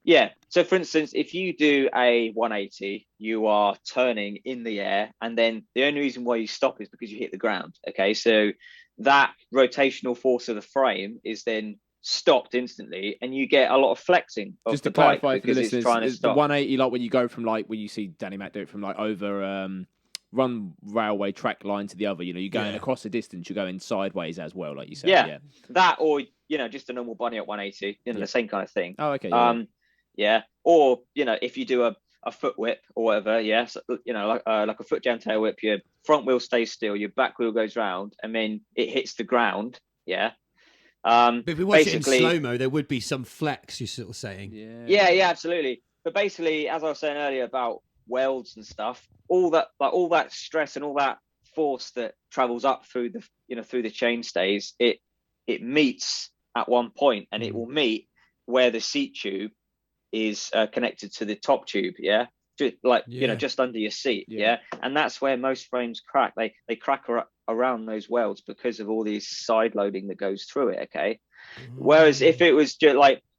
Yeah. So, for instance, if you do a 180, you are turning in the air, and then the only reason why you stop is because you hit the ground. Okay, so that rotational force of the frame is then stopped instantly, and you get a lot of flexing of just to the bike clarify for the because listeners, it's trying to stop. The 180, like when you go from like when you see Danny Mac do it from like over one railway track line to the other, you know, you're going across the distance, you're going sideways as well, like you said. That, or, you know, just a normal bunny at 180, you know, the same kind of thing. Oh, okay. Or, you know, if you do a foot whip or whatever, so, you know, like a foot jam tail whip, your front wheel stays still, your back wheel goes round, and then it hits the ground. But if we watch it in slow-mo, there would be some flex, you're sort of saying. Yeah, absolutely. But basically, as I was saying earlier about welds and stuff, all that stress and all that force that travels up through the chain stays, it meets at one point, and it will meet where the seat tube is connected to the top tube, you know, just under your seat, and that's where most frames crack. They crack around those welds because of all these side loading that goes through it. Whereas if it was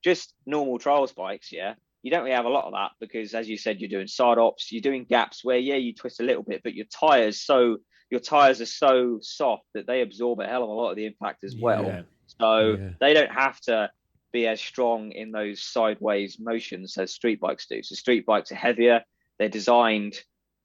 just normal trials bikes, you don't really have a lot of that, because, as you said, you're doing side ops, you're doing gaps where you twist a little bit, but your tires are so soft that they absorb a hell of a lot of the impact as well. They don't have to be as strong in those sideways motions as street bikes do. So street bikes are heavier. They're designed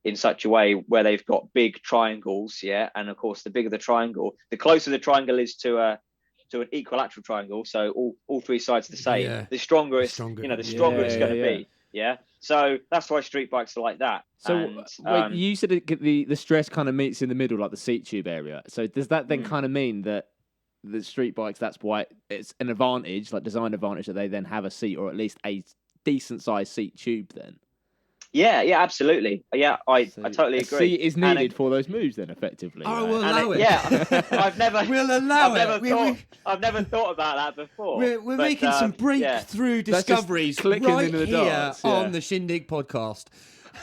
in such a way where they've got big triangles, and of course, the bigger the triangle, the closer the triangle is to an equilateral triangle. So all three sides are the same. The stronger it's going to be. Yeah. So that's why street bikes are like that. So And, wait, you said the stress kind of meets in the middle, like the seat tube area. So does that then kind of mean that the street bikes, that's why it's an advantage, like design advantage, that they then have a seat or at least a decent sized seat tube then? Yeah, absolutely. Yeah, I totally agree. A seat is needed for those moves then, effectively. Oh, right? we'll allow it. Yeah, I've never. We'll allow it. I've never thought about that before. We're making some breakthrough discoveries right into the here darts, on the Shin Dig podcast.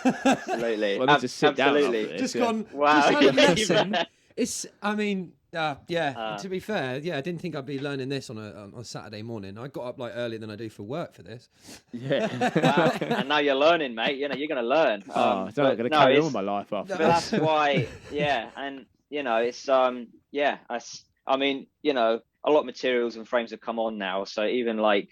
Absolutely. Well, just sit absolutely. down. Just gone. Wow. Just had a lesson. It's. I mean. To be fair, I didn't think I'd be learning this on a Saturday morning. I got up like earlier than I do for work for this. Yeah. Wow. And now you're learning, mate. You know, you're going to learn. I'm going to carry on with my life after this. That's why, and it's I mean, a lot of materials and frames have come on now, so even like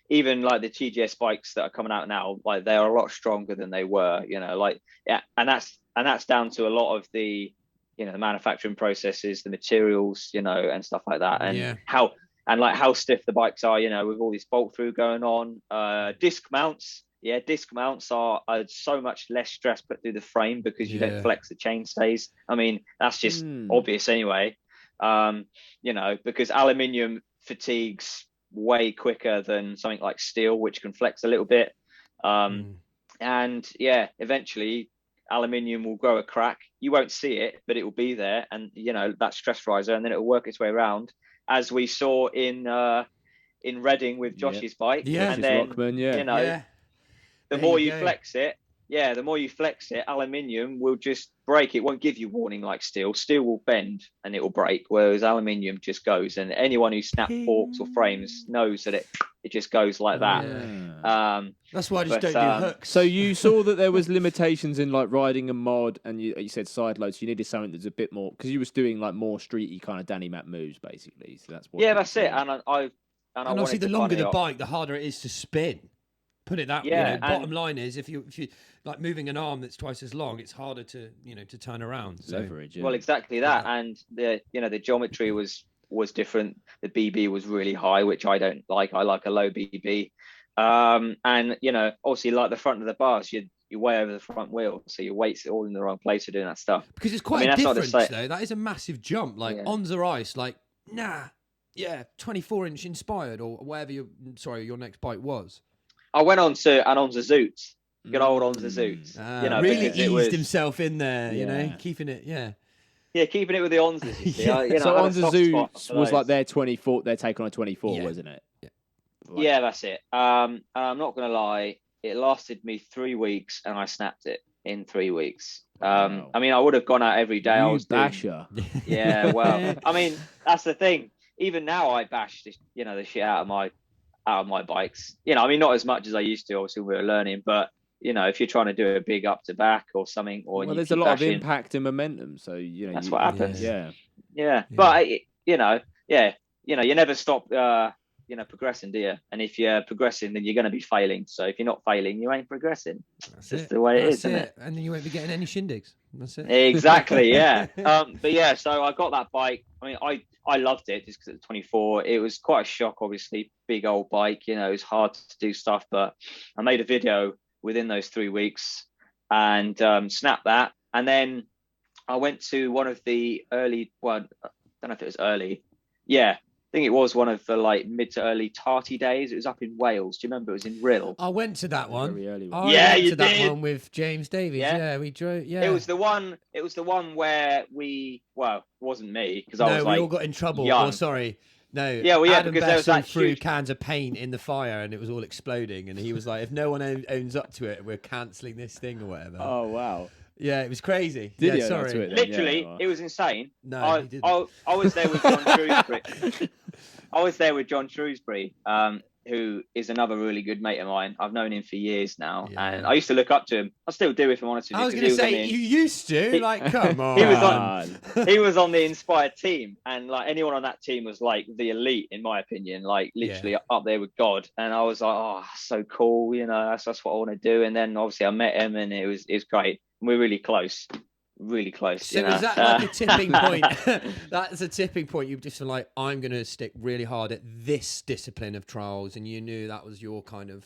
the TGS bikes that are coming out now, like they are a lot stronger than they were. And that's down to a lot of the the manufacturing processes, the materials, and stuff like that, and how stiff the bikes are, with all this bolt through going on. Disc mounts are so much less stress put through the frame because you don't flex the chainstays. I mean, that's just obvious anyway. Because aluminium fatigues way quicker than something like steel, which can flex a little bit. And eventually aluminium will grow a crack. You won't see it, but it will be there, and that stress riser, and then it will work its way around, as we saw in Reading with Josh's bike. And then Rockman, the more you flex it, aluminium will just break. It won't give you warning like steel. Steel will bend and it will break, whereas aluminium just goes. And anyone who snapped forks or frames knows that it just goes like that. That's why I just don't do hooks. So you saw that there was limitations in like riding a mod, and you said side loads. You needed something that's a bit more, because you was doing like more streety kind of Danny Mac moves, basically. So that's what. Yeah, that's it. And obviously, the longer the bike, the harder it is to spin. Put it that way. Bottom line is, if you like moving an arm that's twice as long, it's harder to turn around. So. Leverage. Yeah. Well, exactly that, and the geometry was different. The BB was really high, which I don't like. I like a low BB, and obviously like the front of the bars, you're way over the front wheel, so your weight's all in the wrong place for doing that stuff. Because it's quite a difference, though. That is a massive jump. Like Onza Ice, 24-inch inspired, or whatever your next bike was. I went on to an Onza Zoots, good old Onza Zoots. Really eased himself in there, keeping it, keeping it with the Onzas. You see. So Onza Zoots was like their 24, their take on a 24, wasn't it? Yeah, that's it. And I'm not going to lie, it lasted me 3 weeks, and I snapped it in 3 weeks. Wow. I mean, I would have gone out every day. I was basher. Yeah, well, I mean, that's the thing. Even now, I bash the shit out of my bikes. I mean, not as much as I used to. Obviously, we were learning, but if you're trying to do a big up to back or something, or there's a lot of impact and momentum. So that's what happens. Yeah. But you never stop. Progressing, do you? And if you're progressing, then you're going to be failing. So if you're not failing, you ain't progressing. That's just the way it is, isn't it? And then you won't be getting any shindigs. That's it. Exactly, yeah. So I got that bike. I mean, I loved it just because it's 24. It was quite a shock, obviously. Big old bike, it was hard to do stuff. But I made a video within those 3 weeks and snapped that. And then I went to one of the early, I don't know if it was early. Yeah. I think it was one of the mid to early Tarty days. It was up in Wales. Do you remember? It was in Rill. I went to that one. Very early one. I went to that one with James Davies. Yeah, we drove. Yeah, it was the one. It was the one where it wasn't me because I was we all got in trouble. Young. Oh, sorry. No. Yeah, Adam because there was that threw huge cans of paint in the fire and it was all exploding. And he was like, "If no one owns up to it, we're cancelling this thing or whatever." Oh wow. Yeah, it was crazy. Did you? Sorry. Literally, it was insane. No, he didn't. I was there with John Shrewsbury. I was there with John Shrewsbury, who is another really good mate of mine. I've known him for years now, and I used to look up to him. I still do, if I'm honest with you. I was going to say, you used to. Come on. He was on the Inspired team, and anyone on that team was the elite, in my opinion. Literally up there with God. And I was like, oh, so cool. That's what I want to do. And then obviously I met him, and it was great. We're really close. Really close. So is that a tipping point? That's a tipping point. You've just been I'm going to stick really hard at this discipline of trials, and you knew that was your kind of.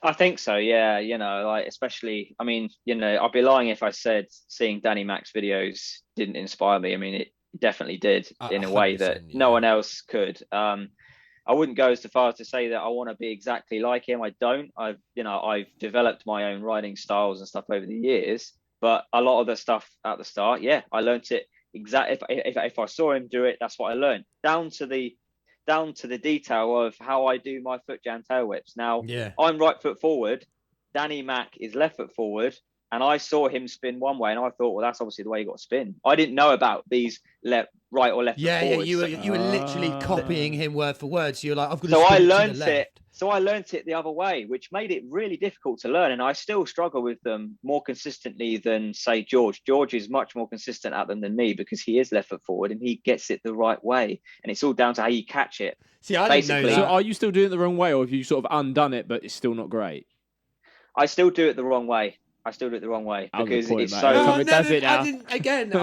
I think so, yeah. You know, like especially, I mean, you know, I'd be lying if I said seeing Danny Mac's videos didn't inspire me. I mean, it definitely did in a way that 100%, no yeah. one else could. I wouldn't go as far as to say that I want to be exactly like him. I don't. I've developed my own riding styles and stuff over the years, but a lot of the stuff at the start, yeah, I learned it exactly. If I saw him do it, that's what I learned, down to the detail of how I do my foot jam tail whips. Now, Yeah. I'm right foot forward. Danny Mac is left foot forward. And I saw him spin one way, and I thought, well, that's obviously the way you got to spin. I didn't know about these right or left Yeah, foot yeah, forward. you were literally copying him word for word. So you're like, I've got to So I spin it to the learned left. it. So I learned it the other way, which made it really difficult to learn. And I still struggle with them more consistently than, say, George. George is much more consistent at them than me because he is left foot forward and he gets it the right way. And it's all down to how you catch it. See, I didn't know Basically. So that. are you still doing it the wrong way, or have you sort of undone it, but it's still not great? I still do it the wrong way. I'm Because the point, it's mate. so. Every time it does it now.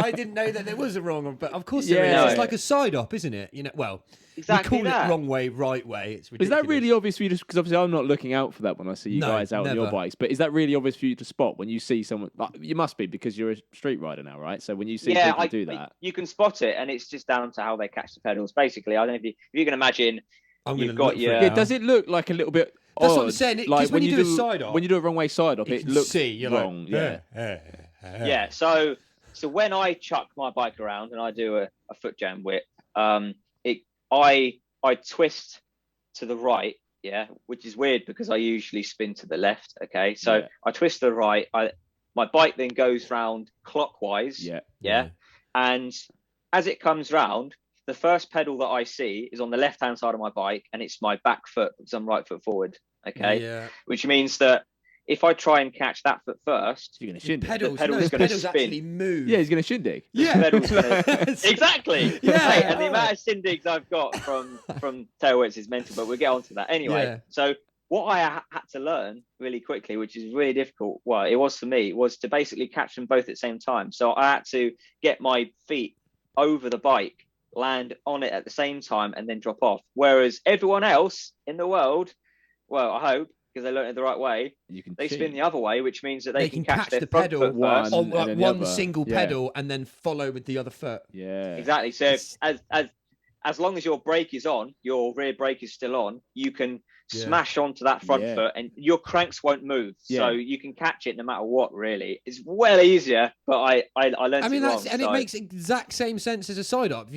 I didn't know that there was a wrong one, but of course there is. Yeah. It's like a side op, isn't it? You know, well, Exactly we call that. it wrong way, right way. It's Is ridiculous. that really obvious for you? Because obviously I'm not looking out for that when I see you No, guys out on your never. bikes. But is that really obvious for you to spot when you see someone? Like, you must be, because you're a street rider now, right? So when you see people do that, you can spot it, and it's just down to how they catch the pedals. Basically, I don't know if you can imagine. I'm You've gonna got look for your- it yeah, now. does it look like a little bit? That's what odd? I'm saying. Like Because when you do a side op, when you do a wrong way side op, you it can looks see, you're wrong. like, Yeah. So when I chuck my bike around and I do a foot jam whip, I twist to the right, yeah, which is weird because I usually spin to the left. Okay, so Yeah. I twist to the right. My bike then goes round clockwise. Yeah. And as it comes round, the first pedal that I see is on the left-hand side of my bike, and it's my back foot because I'm right foot forward. Okay, Yeah. which means that if I try and catch that foot first, You're gonna shindig. Pedals, pedal's no, the gonna pedals spin. actually move. Yeah, he's gonna shindig. Yeah. pedal's gonna exactly. Yeah. Mate, and the amount of Shin Digs I've got from tail whips is mental, but we'll get on to that anyway. Yeah. So what I had to learn really quickly, which is really difficult, well, it was for me, was to basically catch them both at the same time. So I had to get my feet over the bike, land on it at the same time, and then drop off. Whereas everyone else in the world, well, I hope, because they learned it the right way, they spin the other way, which means that they can catch their the front pedal foot first. on like and then the one other. single Yeah. pedal and then follow with the other foot. Yeah. Exactly. So as long as your brake is on, your rear brake is still on, you can smash onto that front foot and your cranks won't move. Yeah. So you can catch it no matter what, really. It's well easier, but I learned it wrong. And it makes exact same sense as a side op. If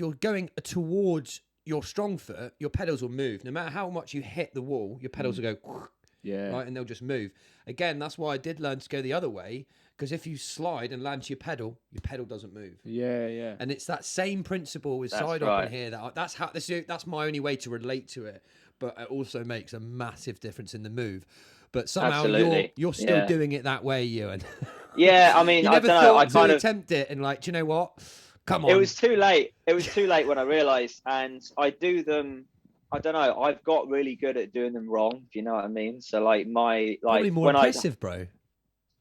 you're going towards your strong foot, your pedals will move. No matter how much you hit the wall, your pedals will go right, and they'll just move. Again, that's why I did learn to go the other way, because if you slide and land to your pedal doesn't move. Yeah. And it's that same principle with side op in here. That's my only way to relate to it. But it also makes a massive difference in the move. But somehow you're still doing it that way, Ewan. Yeah, I mean, you I never don't know. I thought kind to of attempt it and like, do you know what? Come on. It was too late. It was too late when I realised, and I do them. I don't know. I've got really good at doing them wrong. If you know what I mean. So probably more impressive, bro.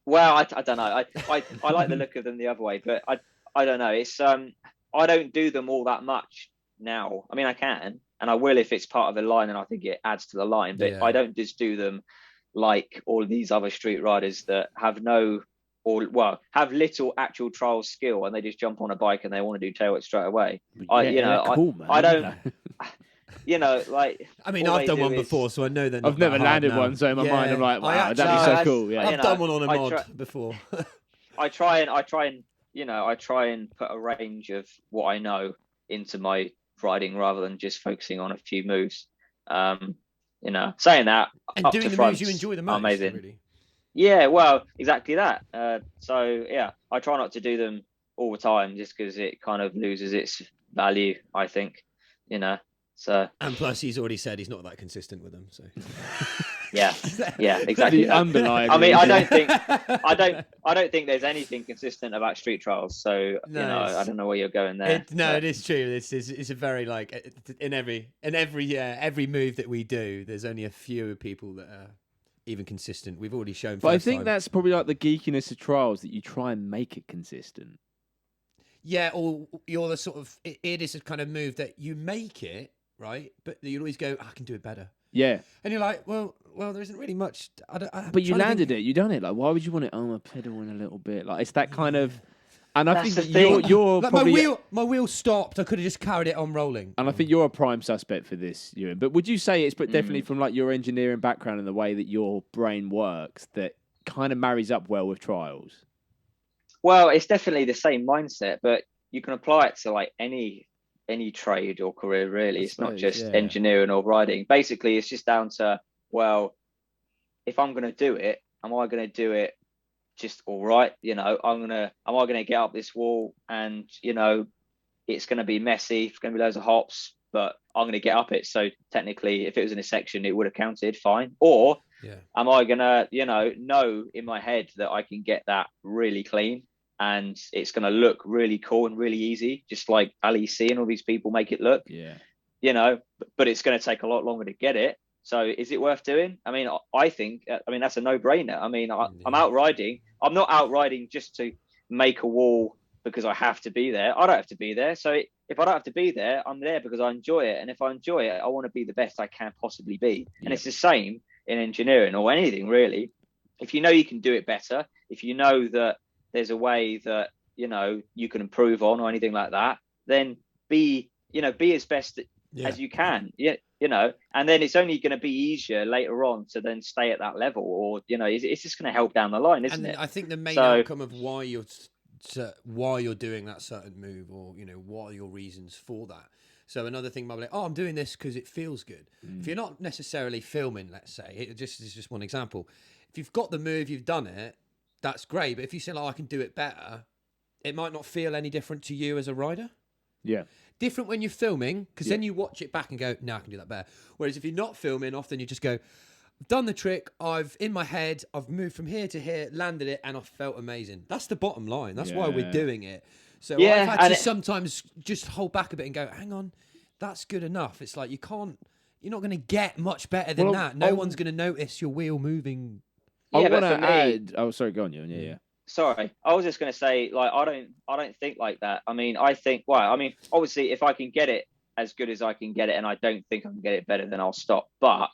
Well, I don't know. I like the look of them the other way, but I don't know. It's I don't do them all that much now. I mean, I can, and I will if it's part of the line, and I think it adds to the line. But I don't just do them like all of these other street riders that have have little actual trial skill, and they just jump on a bike and they want to do tail whip straight away. Cool, man. I don't. You know, like, I mean, I've done one before, so I know that I've never landed one, so in my mind I'm like, wow, that'd be so cool. Yeah, I've done one on a mod before. I try and put a range of what I know into my riding rather than just focusing on a few moves. Saying that, and up doing to the fronts, moves you enjoy the most, amazing. Really. Yeah, well, exactly that. So yeah, I try not to do them all the time just because it kind of loses its value, I think. So. And plus, he's already said he's not that consistent with them. So. Yeah, exactly. Undeniable. I mean, I don't think there's anything consistent about street trials. So I don't know where you're going there. It is true. It's a very in every move that we do, there's only a few people that are even consistent. We've already shown. But I think that's probably like the geekiness of trials, that you try and make it consistent. Yeah, or you're the sort of it is a kind of move that you make it right, but you'll always go, I can do it better. Yeah. And you're like, well, there isn't really much. But you landed it. You done it. Like, why would you want it? Oh, I'm pedaling a little bit. Like, it's that kind of. And I That's think the thing. you're like probably my wheel stopped. I could have just carried it on rolling. and I think you're a prime suspect for this, Ewan. But would you say it's definitely from like your engineering background and the way that your brain works that kind of marries up well with trials? Well, it's definitely the same mindset, but you can apply it to like any trade or career, really. It's not just engineering or riding. Basically, it's just down to, well, if I'm going to do it, am I going to do it just all right? You know, am I going to get up this wall and, you know, it's going to be messy, it's going to be loads of hops, but I'm going to get up it. So technically, if it was in a section, it would have counted fine. Or am I going to, you know in my head that I can get that really clean and it's going to look really cool and really easy, just like LEC and all these people make it look, you know, but it's going to take a lot longer to get it. So is it worth doing? I mean, I think that's a no-brainer. I mean, I'm out riding. I'm not out riding just to make a wall because I have to be there. I don't have to be there. So if I don't have to be there, I'm there because I enjoy it. And if I enjoy it, I want to be the best I can possibly be. And it's the same in engineering or anything, really. If you know you can do it better, if you know that there's a way that, you know, you can improve on or anything like that, then be as best as you can. You know, and then it's only going to be easier later on to then stay at that level, or, you know, it's just going to help down the line, isn't it? I think the main outcome of why you're doing that certain move, or, you know, what are your reasons for that. So another thing might be like, oh, I'm doing this because it feels good. If you're not necessarily filming, let's say, it's just one example. If you've got the move, you've done it, that's great. But if you say, oh, I can do it better, it might not feel any different to you as a rider. Yeah. Different when you're filming, because then you watch it back and go, no, I can do that better. Whereas if you're not filming, often you just go, I've done the trick, in my head, I've moved from here to here, landed it, and I felt amazing. That's the bottom line. That's why we're doing it. So I've had to sometimes just hold back a bit and go, hang on, that's good enough. It's like you're not going to get much better than that. No one's going to notice your wheel moving. I want to add. Oh, sorry, go on, you. Yeah. Sorry, I was just going to say, like, I don't think like that. I mean, I think, obviously, if I can get it as good as I can get it, and I don't think I can get it better, then I'll stop. But,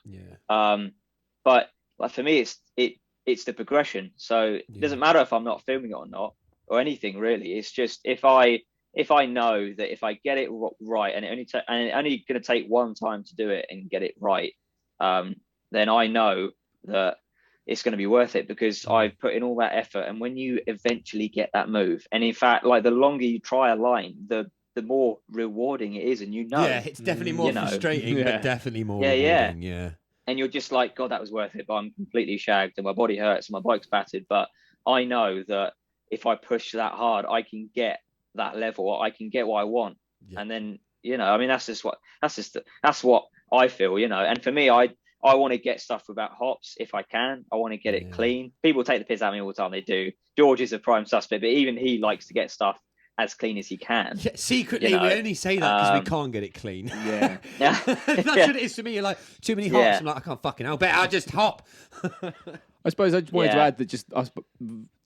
but like for me, it's the progression. So it doesn't matter if I'm not filming it or not, or anything really. It's just if I know that if I get it right, and it only going to take one time to do it and get it right, then I know that it's going to be worth it because I've put in all that effort. And when you eventually get that move, and in fact, like the longer you try a line, the more rewarding it is. And it's definitely more frustrating, but definitely more rewarding. Yeah. And you're just like, God, that was worth it. But I'm completely shagged and my body hurts and my bike's battered. But I know that if I push that hard, I can get that level. I can get what I want. Yeah. And then, that's what I feel, and for me, I want to get stuff without hops if I can. I want to get it clean. People take the piss out of me all the time. They do. George is a prime suspect, but even he likes to get stuff as clean as he can. Yeah, secretly, we only say that because we can't get it clean. Yeah. That's what it is for me. You're like, too many hops. I'm like, I can't fucking help it. I'll just hop. I suppose I just wanted to add that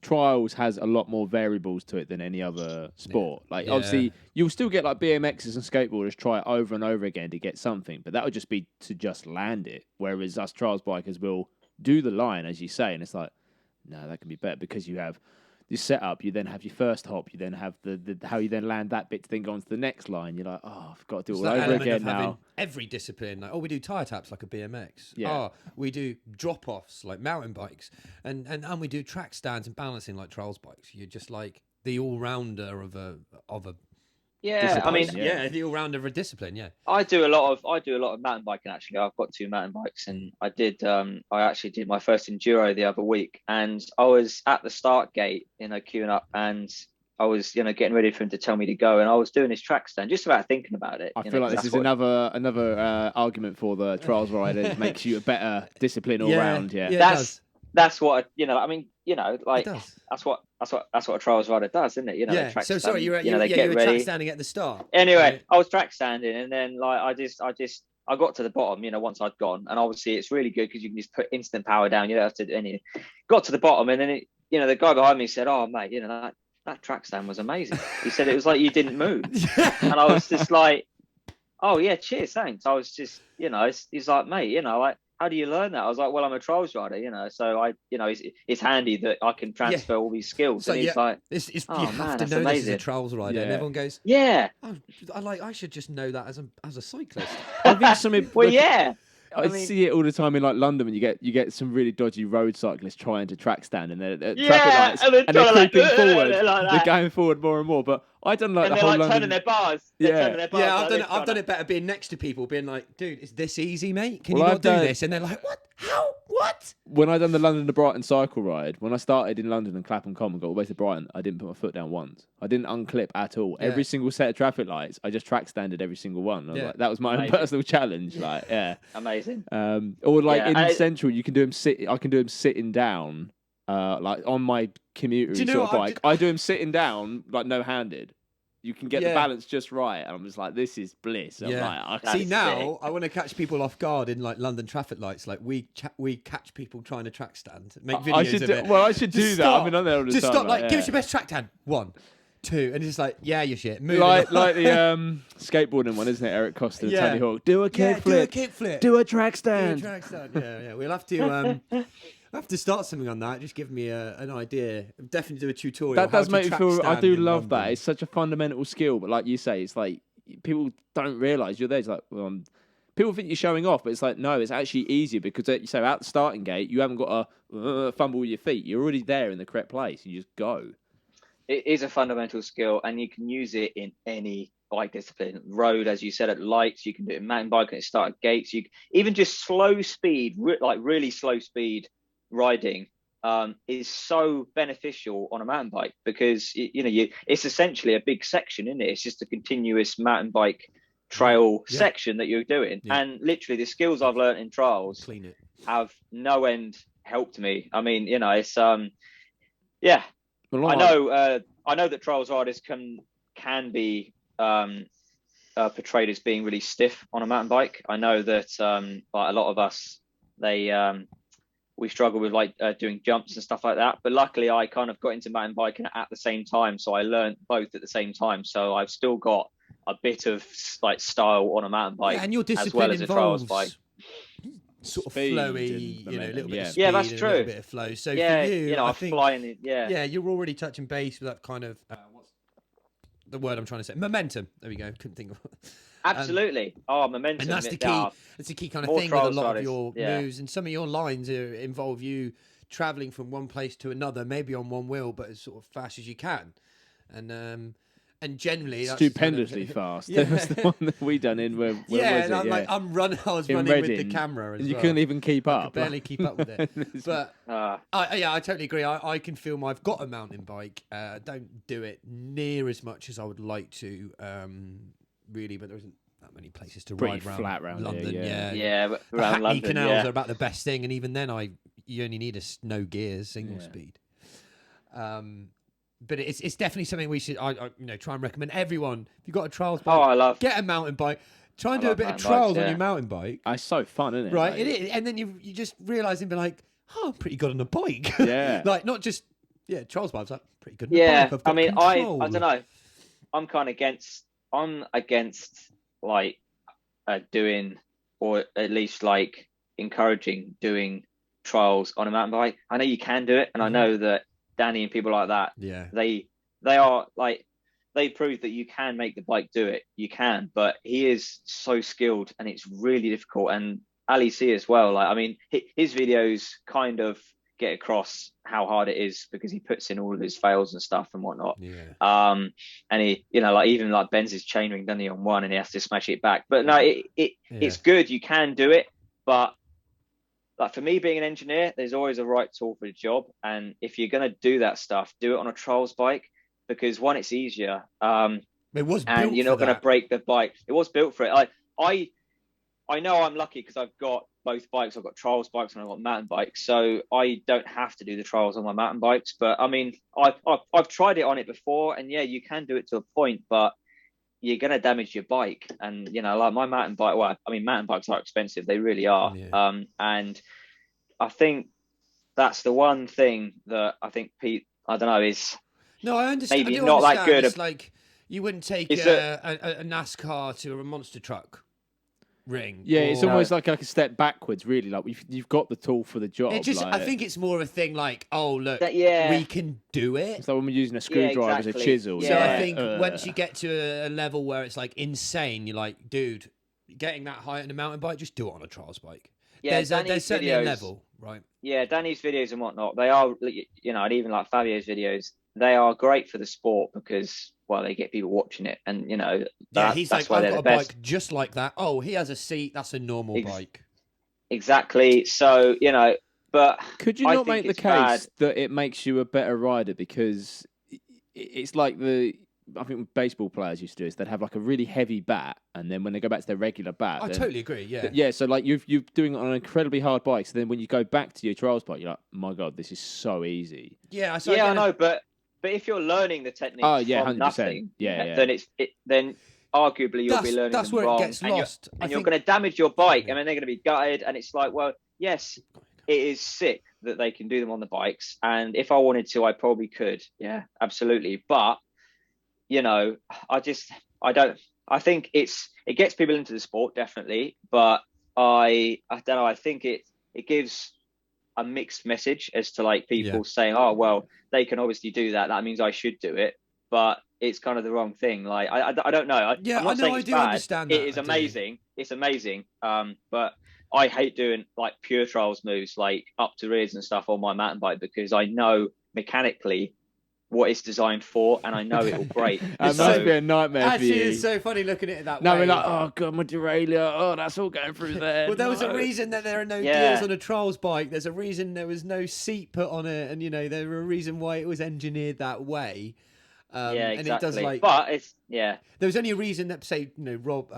trials has a lot more variables to it than any other sport. Obviously, you'll still get like BMXers and skateboarders try it over and over again to get something, but that would just be to just land it. Whereas us trials bikers will do the line, as you say, and it's like, no, that can be better because you have your setup, you then have your first hop, you then have the how you then land that bit to then go on to the next line. You're like, oh, I've got to do it all over again now. Every discipline, like, we do tire taps like a BMX. Yeah. We do drop offs like mountain bikes, and we do track stands and balancing like trials bikes. You're just like the all rounder of a. Yeah, the all rounder of a discipline. Yeah, I do a lot of mountain biking. Actually, I've got 2 mountain bikes, and I actually did my first enduro the other week, and I was at the start gate, queuing up, and I was, getting ready for him to tell me to go, and I was doing his track stand, just about thinking about it. I feel like this is another argument for the trials rider. It makes you a better discipline all round. Yeah, that's what that's what a trials rider does, isn't it? Track so stand, sorry, you were track standing at the start. Anyway, right? I was track standing, and then I got to the bottom, once I'd gone, and obviously it's really good because you can just put instant power down. You don't have to do anything. Got to the bottom, and then the guy behind me said, "Oh mate, that track stand was amazing." He said it was like you didn't move, and I was just like, oh yeah, cheers, thanks. I was just, he's like, mate, like, how do you learn that? I was like, well, I'm a trials rider, so it's handy that I can transfer all these skills. So and he's like, you oh have man, to that's know this as amazing. a trials rider, and everyone goes, yeah, oh, I should just know that as a cyclist. I think something. well, yeah. I see it all the time in like London when you get some really dodgy road cyclists trying to track stand and they're traffic lights and they're creeping forward. like They're going forward more and more. But I done like and the they're whole like London. turning their bars. I've done it better being next to people, being like, dude, is this easy, mate? Can you not do this? And they're like, what? How? What? When I done the London to Brighton cycle ride, when I started in London and Clapham Common, got all the way to Brighton, I didn't put my foot down once. I didn't unclip at all. Yeah. Every single set of traffic lights, I just track standard every single one. I was like, that was my own personal challenge. Like, amazing. Or like in Central, you can do them I can do them sitting down, like on my commuter sort of bike. I do them sitting down, like no handed. You can get the balance just right, and I'm just like, this is bliss. I'm like, see now, I want to catch people off guard in like London traffic lights. Like we catch people trying to track stand, make videos of it. Well, I should do that. I've been on there all the time. Just stop, like, give us your best track stand. 1, 2, and it's just like, yeah, you're shit. Like the skateboarding one, isn't it? Eric Costa, and Tony Hawk. Do a kickflip. Do a track stand. Yeah. We'll have to. I have to start something on that. Just give me an idea. Definitely do a tutorial. That does make me feel. I do love London. that. It's such a fundamental skill, but like you say, it's like people don't realise you're there. It's like people think you're showing off, but it's like no, it's actually easier because so out the starting gate, you haven't got to fumble with your feet. You're already there in the correct place. You just go. It is a fundamental skill, and you can use it in any bike discipline. Road, as you said, at lights. You can do it in mountain bike and start at gates. You even just slow speed, like really slow speed riding is so beneficial on a mountain bike because it's essentially a big section, isn't it? It's just a continuous mountain bike trail section that you're doing, and literally the skills I've learned in trials have no end helped me. I mean, it's I know that trials riders can be portrayed as being really stiff on a mountain bike. I know that like a lot of us, we struggle with like doing jumps and stuff like that. But luckily, I kind of got into mountain biking at the same time, so I learned both at the same time. So I've still got a bit of like style on a mountain bike, and your discipline as well as a trials bike. Sort of flowy, a little bit of speed, that's true. A little bit of flow. So for you, I think, you're already touching base with that kind of what's the word I'm trying to say? Momentum. There we go. Couldn't think of it. Absolutely. Momentum. And that's the key. That's the key kind of thing with a lot of your moves, and some of your lines involve you traveling from one place to another, maybe on one wheel, but as sort of fast as you can, and generally stupendously fast. That was the one that we done in where was it? Like I was running Reading, with the camera, and you couldn't even keep up. I could barely keep up with it. But I totally agree. I can feel I've got a mountain bike. Don't do it near as much as I would like to. Really, but there isn't that many places to ride around. Flat around London. But the around Hackney London, canals are about the best thing, and even then, you only need no gears, single speed. But it's definitely something we should try and recommend everyone. If you've got a trials bike, get a mountain bike. Try and do a bit of trials on your mountain bike. It's so fun, isn't it? Right, it is, and then you just realise and be like, oh, I'm pretty good on a bike. Yeah, like not just trials bikes. Like pretty good. On a bike. I mean, I don't know. I'm against like doing, or at least like encouraging doing trials on a mountain bike. I know you can do it, and I know that Danny and people like that, they are like, they prove that you can make the bike do it. You can, but he is so skilled, and it's really difficult. And Ali C as well. Like, I mean, his videos kind of get across how hard it is because he puts in all of his fails and stuff and whatnot. And he, like even like bends his chainring, doesn't he, on one, and he has to smash it back. But no, it's good. You can do it, but like for me, being an engineer, there's always a right tool for the job. And if you're going to do that stuff, do it on a trials bike, because one, it's easier. It was, and you're not going to break the bike. It was built for it. I know I'm lucky because I've got both bikes. I've got trials bikes and I've got mountain bikes, so I don't have to do the trials on my mountain bikes. But I mean, I've tried it on it before, and you can do it to a point, but you're going to damage your bike. And like my mountain bike, mountain bikes are expensive, they really are. And I think that's the one thing that I think Pete, I don't know, is no, I understand, maybe not that good. It's like You wouldn't take It's a NASCAR to a monster truck ring. Yeah, it's or- almost like a step backwards, really. Like you've got the tool for the job. It just, like, I think it's more of a thing like, oh look, yeah. we can do it. it's like when we're using a screwdriver as a exactly. chisel. So Yeah. I think once you get to a level where it's like insane, you're like, dude, getting that height on a mountain bike, just do it on a trials bike. Yeah, There's certainly a level, right? Yeah, Danny's videos and whatnot, they are, you know, and even like Fabio's videos, they are great for the sport because, well, they get people watching it, and you know, He's that's like, why I've they're got the a best. bike just like that. Oh, he has a seat. That's a normal bike. Exactly. So you know, but Could you I not think make the it's case bad. that it makes you a better rider because it's like I think baseball players used to do is they'd have like a really heavy bat, and then when they go back to their regular bat, I then, totally agree. Yeah. yeah. So like you're doing it on an incredibly hard bike. So then when you go back to your trials bike, you're like, my god, this is so easy. Yeah. So Yeah, I know, but if you're learning the techniques Oh, yeah, from 100%. nothing, Yeah. then arguably you'll be learning that's them where wrong, it gets and lost. you're going to damage your bike, and then they're going to be gutted. And it's like, well, yes, it is sick that they can do them on the bikes, and if I wanted to, I probably could. Yeah, absolutely. But you know, I don't. I think it gets people into the sport definitely, but I don't know. I think it gives a mixed message as to like people saying, oh well, they can obviously do that, that means I should do it, but it's kind of the wrong thing. Like I don't know. I'm not saying it's bad. Understand that. It is amazing. It's amazing. But I hate doing like pure trials moves like up to rears and stuff on my mountain bike because I know mechanically what it's designed for, and I know it will break. That must be a nightmare for you. Actually, it's so funny looking at it that No, way. we're like, oh god, my derailleur. Oh, that's all going through there. Well, there was a No. reason that there are no gears on a trials bike. There's a reason there was no seat put on it, and you know, there were a reason why it was engineered that way. Yeah, exactly. And it does like, but it's there was only a reason that, say, you know, Rob.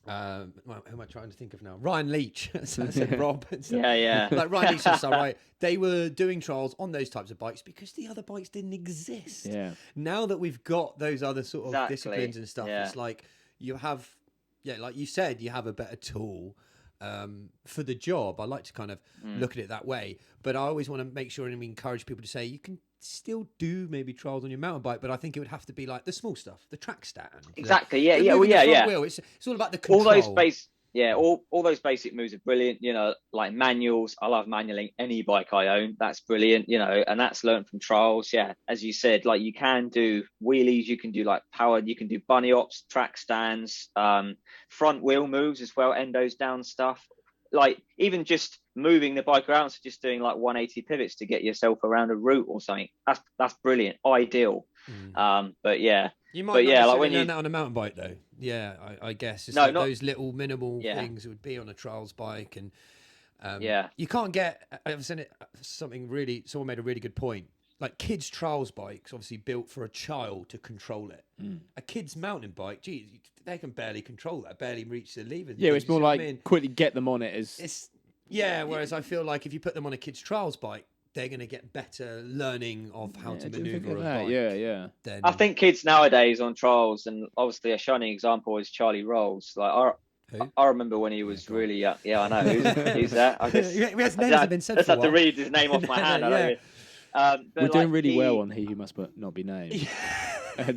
Who am I trying to think of now? Ryan Leach. So I said Rob. Yeah. Like Ryan Leach and stuff, right? They were doing trials on those types of bikes because the other bikes didn't exist. Yeah. Now that we've got those other sort of Exactly. disciplines and stuff, it's like you have, like you said, you have a better tool for the job. I like to kind of look at it that way, but I always want to make sure and encourage people to say you can still do maybe trials on your mountain bike, but I think it would have to be like the small stuff, the track stand. Exactly. the Yeah. moving the front Yeah. wheel. It's all about the control. All those basic moves are brilliant. You know, like manuals. I love manualing any bike I own. That's brilliant. You know, and that's learned from trials. Yeah, as you said, like you can do wheelies, you can do like powered, you can do bunny hops, track stands, front wheel moves as well, endos down stuff. Like even just moving the bike around, so just doing like 180 pivots to get yourself around a route or something. That's brilliant, ideal. But yeah. You might But not yeah, necessarily like when learn you that on a mountain bike though. Yeah, I guess it's No, like not- those little minimal things would be on a trials bike, and you can't get. I've seen it. Someone made a really good point. Like kids' trials bikes, obviously built for a child to control it. A kid's mountain bike, geez, they can barely control that, barely reach the lever. Yeah, it's more like quickly get them on it as. Whereas I feel like if you put them on a kid's trials bike, they're going to get better learning of how to maneuver a bike. Yeah. Then, I think kids nowadays on trials, and obviously a shining example is Charlie Rolls. Like I remember when he was really young. Yeah, I know. Who's that? I guess his names have been said just for a have to while. read his name off my hand. I don't but We're like, doing really well on He Who Must Not Be Named.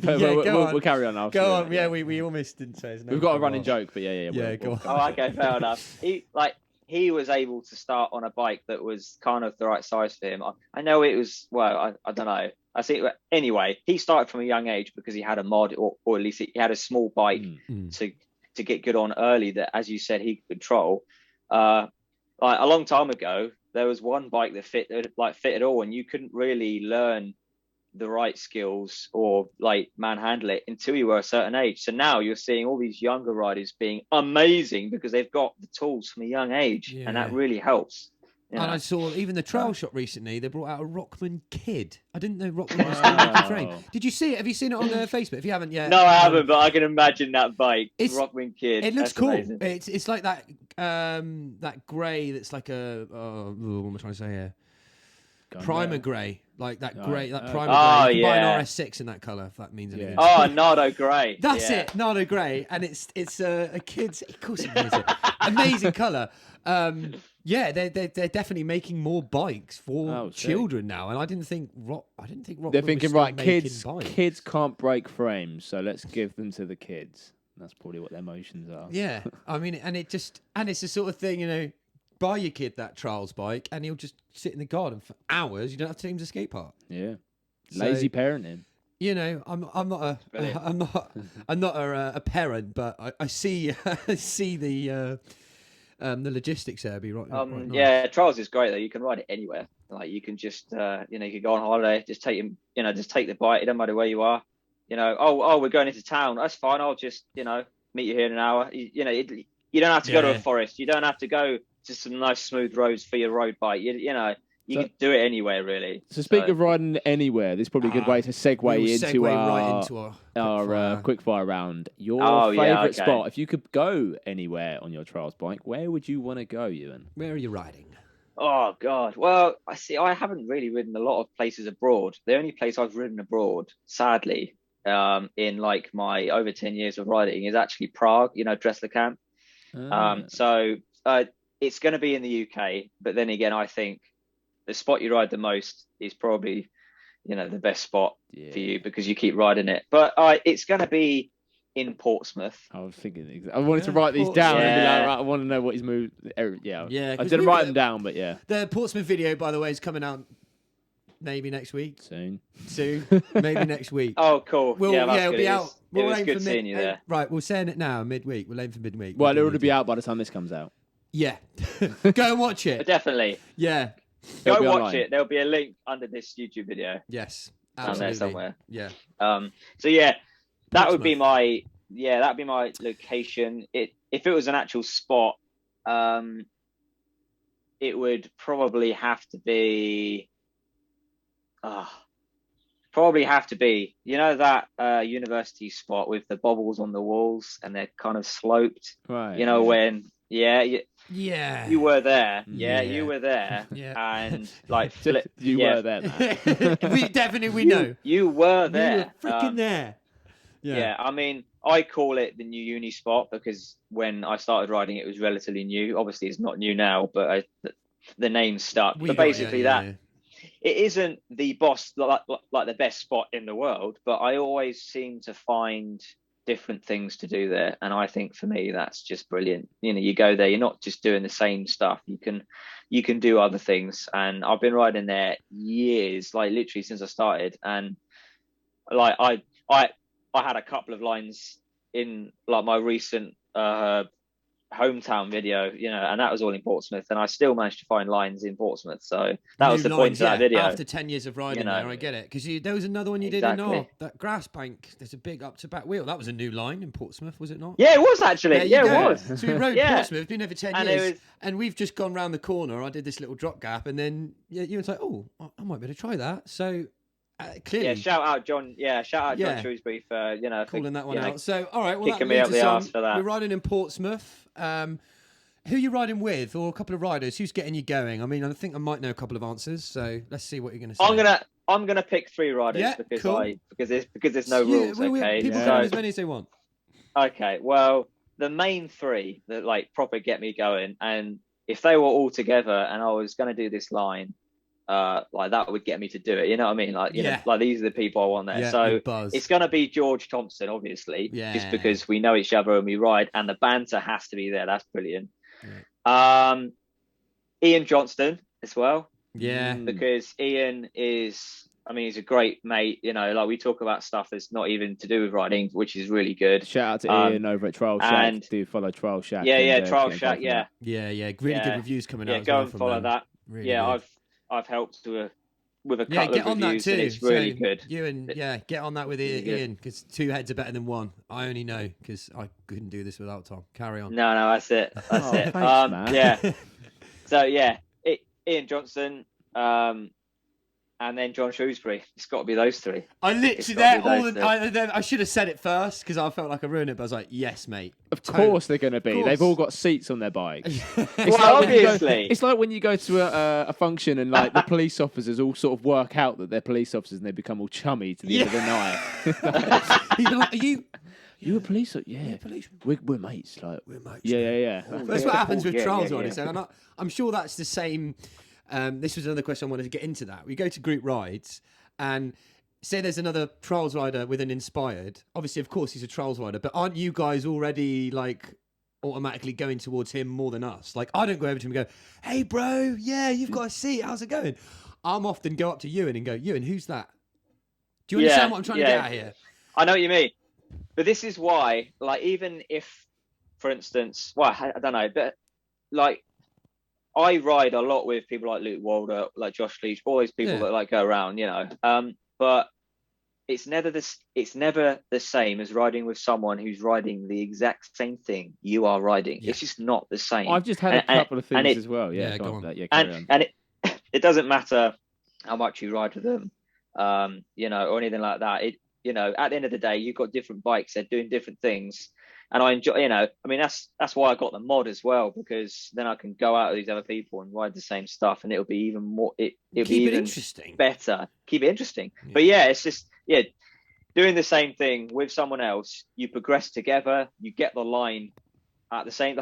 We'll carry on after. Go on. Yeah, we almost didn't say his name. We've got a running joke, but yeah. Go on. Oh, okay, fair enough. He was able to start on a bike that was kind of the right size for him. I know it was, well, I don't know. I see. Anyway, he started from a young age because he had a mod, or at least he had a small bike to get good on early that, as you said, he could control. Like a long time ago, there was one bike that fit all, and you couldn't really learn the right skills or like manhandle it until you were a certain age. So now you're seeing all these younger riders being amazing because they've got the tools from a young age, and that really helps. And I saw even the trail shot recently. They brought out a Rockman Kid. I didn't know Rockman was still making train. Did you see it? Have you seen it on Facebook? If you haven't yet, no, I haven't. But I can imagine that bike, Rockman Kid. It looks That's cool. amazing. It's like that grey. That's like a what am I trying to say here? Primer grey. like that Oh, grey, that oh. primer Oh, grey. You can buy yeah. an RS6 in that colour, if that means anything. Oh, Nardo Grey. That's yeah. it, Nardo Grey, and it's a kid's. Of course, it knows it. Amazing colour. Yeah, they're definitely making more bikes for children now, and I didn't think Rock. They're thinking, right, kids kids can't break frames, so let's give them to the kids. That's probably what their emotions are. Yeah, I mean, and it's the sort of thing, you know, buy your kid that trials bike, and he'll just sit in the garden for hours. You don't have to take him to skate park. Yeah, lazy parenting. You know, I'm not a parent, but I see I see the logistics there. Be right. Right nice. Yeah, trials is great though. You can ride it anywhere. Like you can just you know, you can go on holiday, just take him, you know, just take the bike. It doesn't matter where you are. You know, oh, we're going into town. That's fine. I'll just, you know, meet you here in an hour. You know, you don't have to go to a forest. You don't have to go to some nice smooth roads for your road bike. You know. You can do it anywhere, really. So speak of riding anywhere, this is probably a good way to segue into our quickfire round. Your favourite spot, if you could go anywhere on your trials bike, where would you want to go, Ewan? Where are you riding? Oh, God. Well, I haven't really ridden a lot of places abroad. The only place I've ridden abroad, sadly, in like my over 10 years of riding is actually Prague, you know, Dressler Camp. So it's going to be in the UK. But then again, I think the spot you ride the most is probably, you know, the best spot for you because you keep riding it. But it's going to be in Portsmouth. I was thinking, I wanted to write these down and be like, right, I want to know what his move. Yeah. I didn't write them down, but yeah. The Portsmouth video, by the way, is coming out maybe next week. Soon. Maybe next week. Oh, cool. It'll be out. It was good seeing you there. Right, we're saying it now, midweek. We'll aim for midweek. Well, it'll be out by the time this comes out. Yeah. Go and watch it. Definitely. Yeah. Go watch it. There'll be a link under this YouTube video. Yes. Down there somewhere. Yeah. So yeah, that would be my location. If it was an actual spot, it would probably have to be you know that university spot with the bobbles on the walls and they're kind of sloped. Right. You know when you were there. Yeah. You were there. Yeah. And like you were there. we know. You were there. You were freaking there. Yeah. I mean, I call it the new uni spot because when I started riding, it was relatively new. Obviously, it's not new now, but the name stuck. But basically, it isn't the boss like the best spot in the world, but I always seem to find different things to do there, and I think for me that's just brilliant. You know, you go there, you're not just doing the same stuff. You can do other things, and I've been riding there years, like literally since I started, and like I had a couple of lines in like my recent hometown video, you know, and that was all in Portsmouth, and I still managed to find lines in Portsmouth. So that was the point of that video. After 10 years of riding there, I get it. Because there was another one you did in that grass bank. There's a big up to back wheel. That was a new line in Portsmouth, was it not? Yeah, it was actually. Yeah, it was. So we rode Portsmouth, been there for 10 years, and we've just gone round the corner. I did this little drop gap, and then you were like, oh, I might be able to try that. So clearly, shout out John. Shout out John Shrewsbury for calling that one out. So all right, well, kicking me up the arse for that. We're riding in Portsmouth. Who are you riding with, or a couple of riders? Who's getting you going? I mean, I think I might know a couple of answers. So let's see what you're going to say. I'm gonna pick 3 riders because there's no rules. People can as many as they want. Okay, well, the main 3 that like proper get me going, and if they were all together and I was going to do this line, like that would get me to do it. You know what I mean? Like, you know, like these are the people I want there. Yeah, so it's going to be George Thompson, obviously, just because we know each other and we ride, and the banter has to be there. That's brilliant. Yeah. Ian Johnston as well. Yeah. Because Ian is, I mean, he's a great mate. You know, like we talk about stuff that's not even to do with riding, which is really good. Shout out to Ian over at Trial Shack. Do follow Trial Shack. Trial Shack. Yeah. Really good reviews coming out. Yeah, go and follow that. Really good. I've helped with a couple of reviews, and it's really good. You and get on that with Ian, because 2 heads are better than 1. I only know because I couldn't do this without Tom. Carry on. No, that's it. That's it. Thanks, man. So Ian Johnson, and and then John Shrewsbury. It's got to be those three. I literally I should have said it first because I felt like I ruined it, but I was like, yes, mate. Of course they're going to be. They've all got seats on their bikes. Well, obviously. It's like when you go to a function and like the police officers all sort of work out that they're police officers and they become all chummy to the end of the night. He'd be like, are you... You a police? Yeah, we're mates. Like we're mates. Yeah. That's what happens with trials riders. And I'm sure that's the same. This was another question I wanted to get into that. We go to group rides and say there's another trials rider with an Inspired. Obviously, of course, he's a trials rider, but aren't you guys already like automatically going towards him more than us? Like, I don't go over to him and go, hey, bro, yeah, you've got a seat. How's it going? I'm often go up to Ewan and go, Ewan, who's that? Do you understand what I'm trying to get at here? I know what you mean. But this is why, like, even if, for instance, well, I don't know, but like, I ride a lot with people like Luke Walder, like Josh Leach, all these people that like go around, you know. But it's never the same as riding with someone who's riding the exact same thing you are riding. It's just not the same. I've just had a couple of things as well. Yeah, go on. And it doesn't matter how much you ride with them, you know, or anything like that. You know, at the end of the day, you've got different bikes. They're doing different things. And I enjoy, you know, I mean, that's why I got the mod as well, because then I can go out with these other people and ride the same stuff, and it'll be even more, it'll be even interesting. Better. Keep it interesting. Yeah. But yeah, it's just, doing the same thing with someone else, you progress together, you get the line at the same.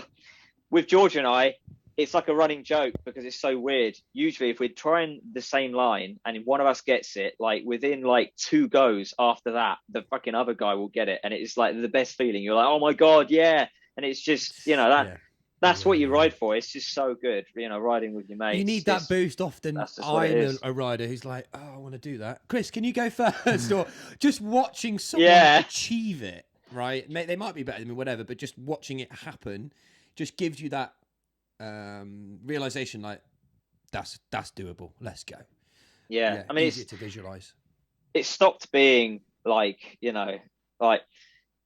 With George and I, it's like a running joke because it's so weird. Usually if we're trying the same line and if one of us gets it, like within like 2 goes after that, the fucking other guy will get it. And it's like the best feeling. You're like, oh my God, yeah. And it's just, you know, that's what you ride for. It's just so good, you know, riding with your mates. You need that boost often. I'm a rider who's like, oh, I want to do that. Chris, can you go first? Or just watching someone achieve it, right? They might be better than me, whatever, but just watching it happen just gives you that realization, like that's doable. Let's go. Yeah, I mean, easier to visualize. It stopped being like, you know, like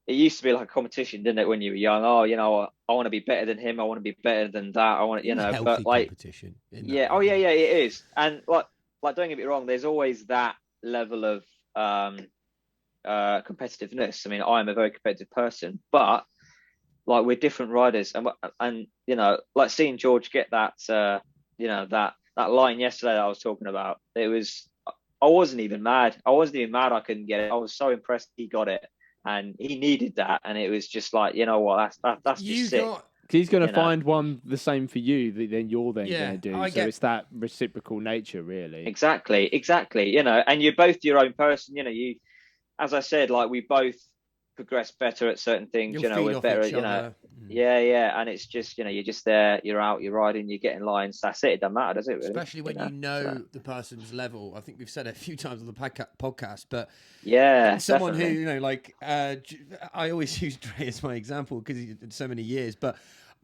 it used to be like a competition, didn't it? When you were young, oh, you know, I want to be better than him. I want to be better than that. I want to, you know, but like competition. Yeah. Oh, yeah, it is. And like don't get me wrong. There's always that level of competitiveness. I mean, I am a very competitive person, but like we're different riders, and you know, like seeing George get that, you know, that line yesterday that I was talking about. It was, I wasn't even mad. I couldn't get it. I was so impressed he got it, and he needed that, and it was just like, you know what, that's just sick. He's going to find one the same for you that then you're then going to do. It's that reciprocal nature, really. Exactly. You know, and you're both your own person. You know, you, as I said, like we both progress better at certain things. You know, we're better. You know, and it's just, you know, you're just there. You're out. You're riding. You're getting lines. That's it. It doesn't matter, does it? Really? Especially when you know the person's level. I think we've said it a few times on the podcast, but someone definitely. who, you know, like I always use Dre as my example because he did so many years, but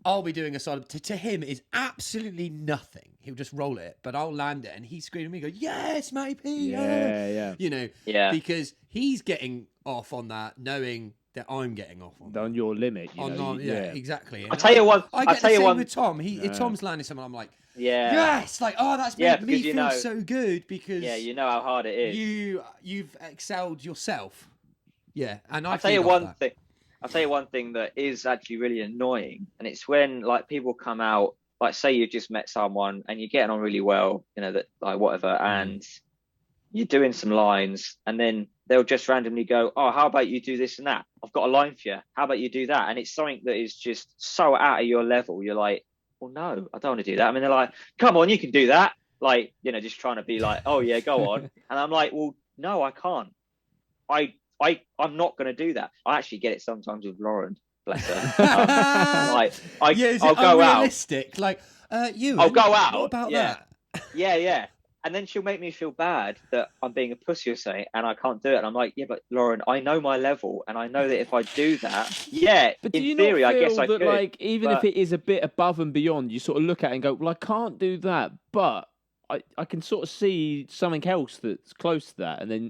I'll be doing a side to him is absolutely nothing. He'll just roll it, but I'll land it, and he's screaming at me, go, "Yes, mate, yeah." You know, because he's getting off on that, knowing that I'm getting off on your limit. Exactly. I'll tell you one. I get the same with Tom. If Tom's landing something, I'm like, yes, like, oh, that's made me feel so good because you know how hard it is. You've excelled yourself. Yeah, and I'll tell you one thing. I'll tell you one thing that is actually really annoying, and it's when like people come out, like say you just met someone and you're getting on really well, you know, that like whatever, and you're doing some lines, and then they'll just randomly go, oh, how about you do this and that? I've got a line for you. How about you do that? And it's something that is just so out of your level. You're like, well, no, I don't want to do that. I mean, they're like, come on, you can do that. Like, you know, just trying to be like, oh yeah, go on. And I'm like, well, no, I can't. I'm not going to do that. I actually get it sometimes with Lauren, bless her. I'll go out. Like, I'll go out. What about that? Yeah. And then she'll make me feel bad that I'm being a pussy or something, and I can't do it. And I'm like, yeah, but Lauren, I know my level, and I know that if I do that, but in theory, I guess I could. Like, even if it is a bit above and beyond, you sort of look at it and go, well, I can't do that, but I can sort of see something else that's close to that, and then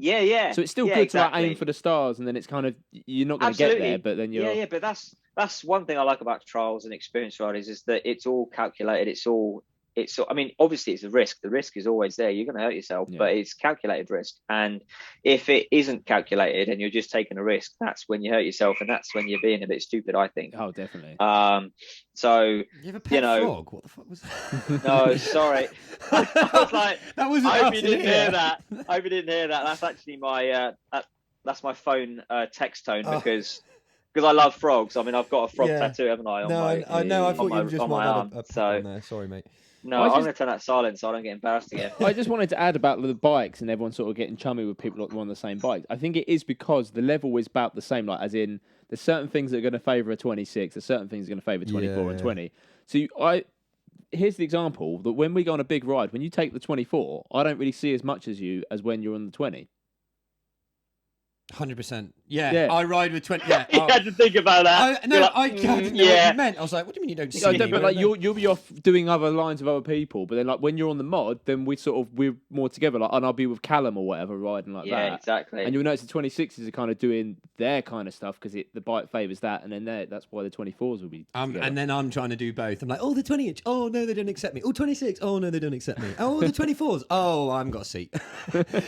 So it's still good to like aim for the stars, and then it's kind of you're not going to get there, but then you're But that's one thing I like about trials and experience riders is that it's all calculated. It's all it's, I mean, obviously it's a risk. The risk is always there. You're going to hurt yourself, but it's calculated risk. And if it isn't calculated and you're just taking a risk, that's when you hurt yourself, and that's when you're being a bit stupid, I think. Oh, definitely. So you have a pet frog? What the fuck was that? No, sorry. I was like, that wasn't. I hope you didn't hear that. I hope you didn't hear that. That's actually my that's my phone text tone because I love frogs. I mean, I've got a frog tattoo, haven't I? I know. I thought you just might have a so on there. Sorry, mate. No, I'm going to turn that silent so I don't get embarrassed again. I just wanted to add about the bikes and everyone sort of getting chummy with people on the same bike. I think it is because the level is about the same. Like, as in, there's certain things that are going to favour a 26, there's certain things that are going to favour 24 and 20. So here's the example that when we go on a big ride, when you take the 24, I don't really see as much as you as when you're on the 20. 100%. Yeah, I ride with 20. Yeah, you had to think about that. I didn't know what you meant. I was like, what do you mean you don't see me? But like you'll be off doing other lines with other people, but then like when you're on the mod, then we're more together. Like, and I'll be with Callum or whatever riding like that. Yeah, exactly. And you'll notice the 26s are kind of doing their kind of stuff because the bike favours that, and then that's why the 24s will be. And then I'm trying to do both. I'm like, oh, the 20-inch. Oh no, they don't accept me. Oh, 26. Oh no, they don't accept me. Oh, the 24s. Oh, I haven't got a seat.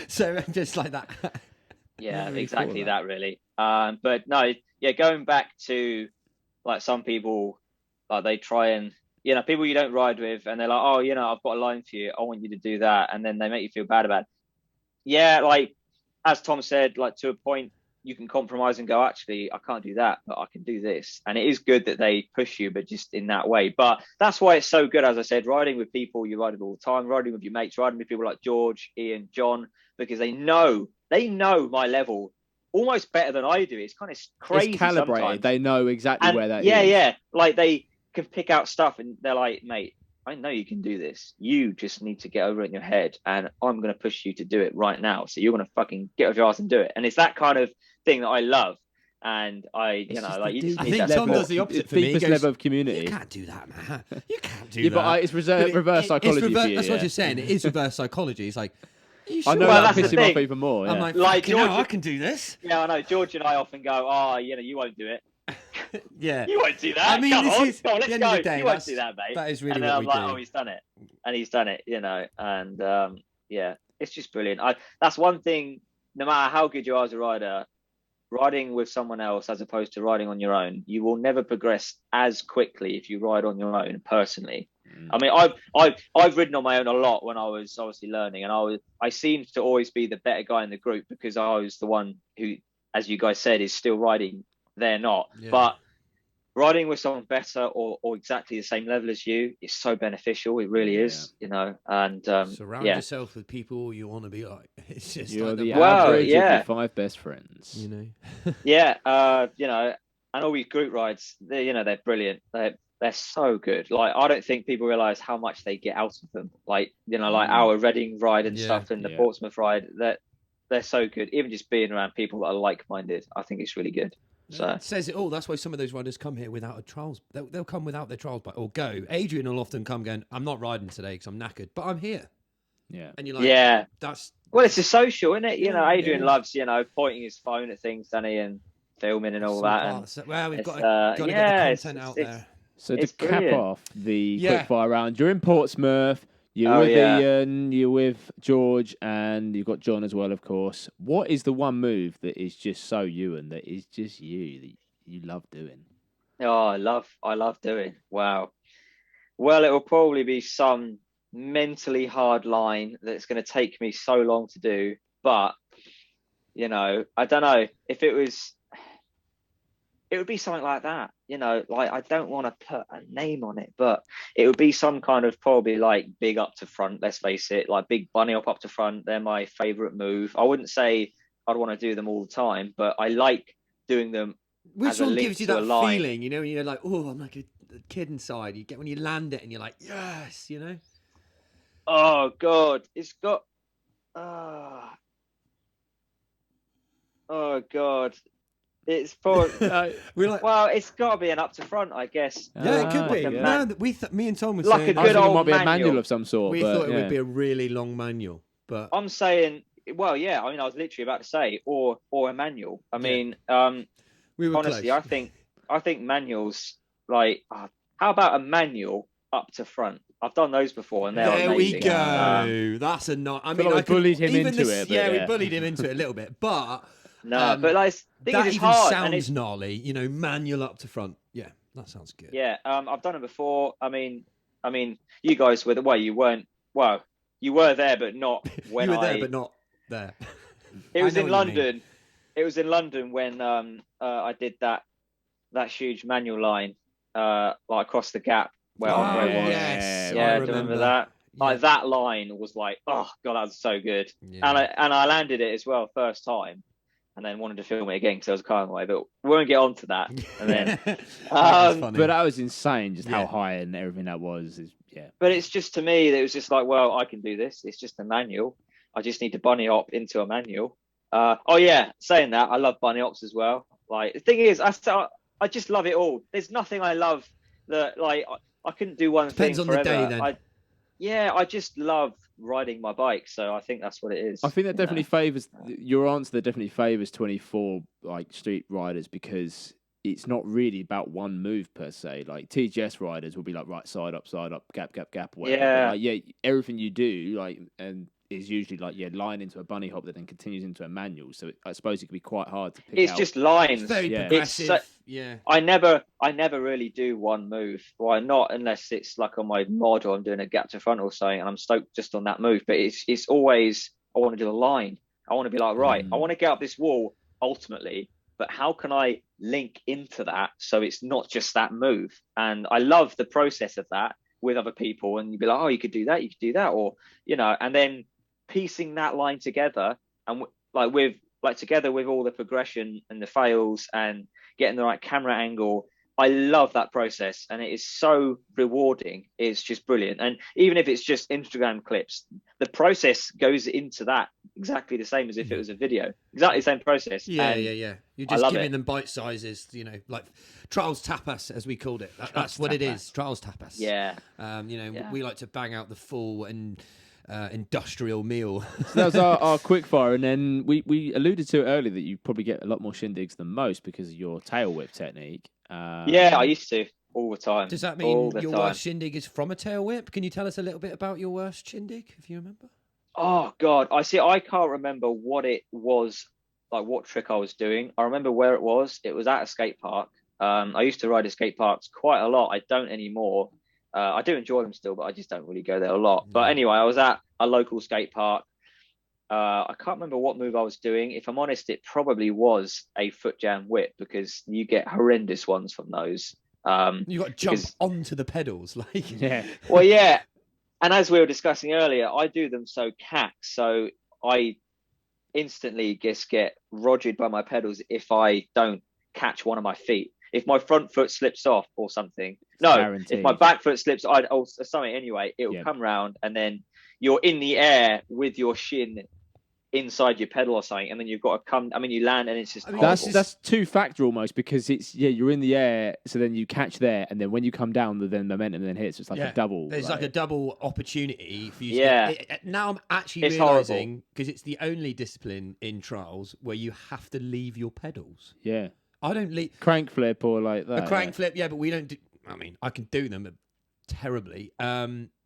So just like that. Yeah, exactly cool, that really. But no, going back to like some people, like they try and, people you don't ride with, and they're like, oh, I've got a line for you. I want you to do that. And then they make you feel bad about it. Yeah, like as Tom said, like to a point, you can compromise and go, actually, I can't do that, but I can do this. And it is good that they push you, but just in that way. But that's why it's so good, as I said, riding with people you ride with all the time, riding with your mates, riding with people like George, Ian, John, because they know my level almost better than I do. It's kind of crazy. It's calibrated. Sometimes. They know exactly where that is. Yeah. Like they can pick out stuff and they're like, mate, I know you can do this. You just need to get over it in your head, and I'm going to push you to do it right now. So you're going to fucking get off your ass and do it. And it's that kind of thing that I love. And I think Tom does the opposite for me. Deepest level of community. You can't do that, man. You can't do that. But it's reverse psychology for you. That's what you're saying. It is reverse psychology. It's like, I know that pisses him off even more. Yeah. I'm like George, I can do this. Yeah, I know. George and I often go, you won't do it. Yeah, you won't do that. I mean, Come on, let's go. You won't do that, mate. That is really and what I'm we like, do. oh, he's done it, and he's done it, and it's just brilliant. That's one thing. No matter how good you are as a rider, riding with someone else as opposed to riding on your own, you will never progress as quickly if you ride on your own personally. I mean, I've ridden on my own a lot when I was obviously learning, and I seemed to always be the better guy in the group because I was the one who, as you guys said, is still riding. They're not, but riding with someone better or exactly the same level as you is so beneficial. It really is, and surround yourself with people you want to be like. It's just you're like the average of your 5 best friends. And all these group rides, they're brilliant. They're so good. Like, I don't think people realize how much they get out of them. Like, like our Reading ride and stuff, and the Portsmouth ride, they're so good. Even just being around people that are like-minded, I think it's really good. So it says it all. That's why some of those riders come here without a trials. They'll come without their trials bike or go. Adrian will often come going, I'm not riding today because I'm knackered, but I'm here. Yeah. And you're like, well, it's a social, isn't it? Adrian loves, pointing his phone at things, doesn't he, and filming and all that. Well, we've got to get the content out there. So to cap off the quickfire round, you're in Portsmouth, you're with Ian, you're with George, and you've got John as well, of course. What is the one move that is just so you and that is just you that you love doing? Oh, I love doing. Wow. Well, it will probably be some mentally hard line that's going to take me so long to do, but I don't know if it would be something like that, like I don't want to put a name on it, but it would be some kind of probably like big up to front, let's face it, like big bunny up to front. They're my favorite move. I wouldn't say I'd want to do them all the time, but I like doing them. Which one gives you that feeling, you're like, oh, I'm like a kid inside. You get when you land it and you're like, yes, Oh God, it's got, oh God. It's probably we're like, well, it's got to be an up to front, I guess. Yeah, it could be. No, me and Tom were like saying a good old it might be a manual of some sort. We thought it would be a really long manual, but I'm saying, well, yeah. I mean, I was literally about to say, or a manual. I mean, we were honestly, close. I think manuals like. How about a manual up to front? I've done those before, and they're there amazing. we go. That's a not. I feel mean, like we bullied him into it, but Yeah, we yeah. bullied him into it a little bit, but No, but like, thing that is, it's even hard. And sounds gnarly. You know, manual up to front. Yeah, that sounds good. yeah, I've done it before. I mean, you guys were the way you weren't. Well, you were there, but not when you were there, but not there. It was I know in what you mean. London. It was in London when I did that huge manual line like across the gap where Oh, Andre was. yes, Yeah, I do you remember remember that? Yeah. Like that line was like, oh god, that was so good. Yeah. And I landed it as well first time, and then wanted to film it again because there was a car in the way. But we won't get on to that. And then, That was funny. But that was insane, just how Yeah. high and everything that was. Yeah. but it's just, to me, it was just like, well, I can do this. It's just a manual. I just need to bunny hop into a manual. Oh yeah, saying that, I love bunny hops as well. Like the thing is, I just love it all. There's nothing I love that like I couldn't do one Depends thing on the forever. day, then. I just love riding my bike, so I think that's what it is. I think that you definitely know? favours your answer. That definitely favours 24 like street riders because it's not really about one move per se. Like TGS riders will be like right side up, gap, whatever. Yeah. But, like, yeah, everything you do like and is usually like line into a bunny hop that then continues into a manual. So I suppose it could be quite hard to pick It's out. just lines. It's very Yeah. progressive. Yeah. I never really do one move. Why not? Unless it's like on my mod or I'm doing a gap to front or something, and I'm stoked just on that move. But it's always, I want to do a line. I want to be like, right, I want to get up this wall ultimately, but how can I link into that so it's not just that move? And I love the process of that with other people. And you'd be like, oh, you could do that, or and then piecing that line together and together with all the progression and the fails and getting the right camera angle. I love that process, and it is so rewarding. It's just brilliant. And even if it's just Instagram clips, the process goes into that exactly the same as if it was a video. Exactly the same process. Yeah. You're just giving it. them bite sizes, like trials tapas, as we called it. That's what it is. Trials tapas. Yeah. We like to bang out the full and industrial meal. So that was our quick fire, and then we alluded to it earlier that you probably get a lot more shin digs than most because of your tail whip technique. Yeah, I used to all the time. Does that mean your time. worst shindig is from a tail whip? Can you tell us a little bit about your worst shindig, if you remember? Oh God, I can't remember what it was, like what trick I was doing. I remember where it was. It was at a skate park. I used to ride at skate parks quite a lot. I don't anymore. I do enjoy them still, but I just don't really go there a lot. But anyway, I was at a local skate park. I can't remember what move I was doing. If I'm honest, it probably was a foot jam whip because you get horrendous ones from those. You got to jump onto the pedals, like Yeah. Well, yeah. And as we were discussing earlier, I do them so cack, so I instantly just get rogered by my pedals if I don't catch one of my feet. If my front foot slips off or something, Guaranteed. if my back foot slips, or something anyway, it will come round, and then you're in the air with your shin inside your pedal or something, and then you've got to come. I mean, you land, and it's just that's two factor almost because it's you're in the air, so then you catch there, and then when you come down, then momentum then hits. It's like a double. There's like a double opportunity for you. Now I'm actually It's realizing because it's the only discipline in trials where you have to leave your pedals. Yeah. I don't leave Crank flip or like that. a crank flip, but we don't do. I mean, I can do them terribly.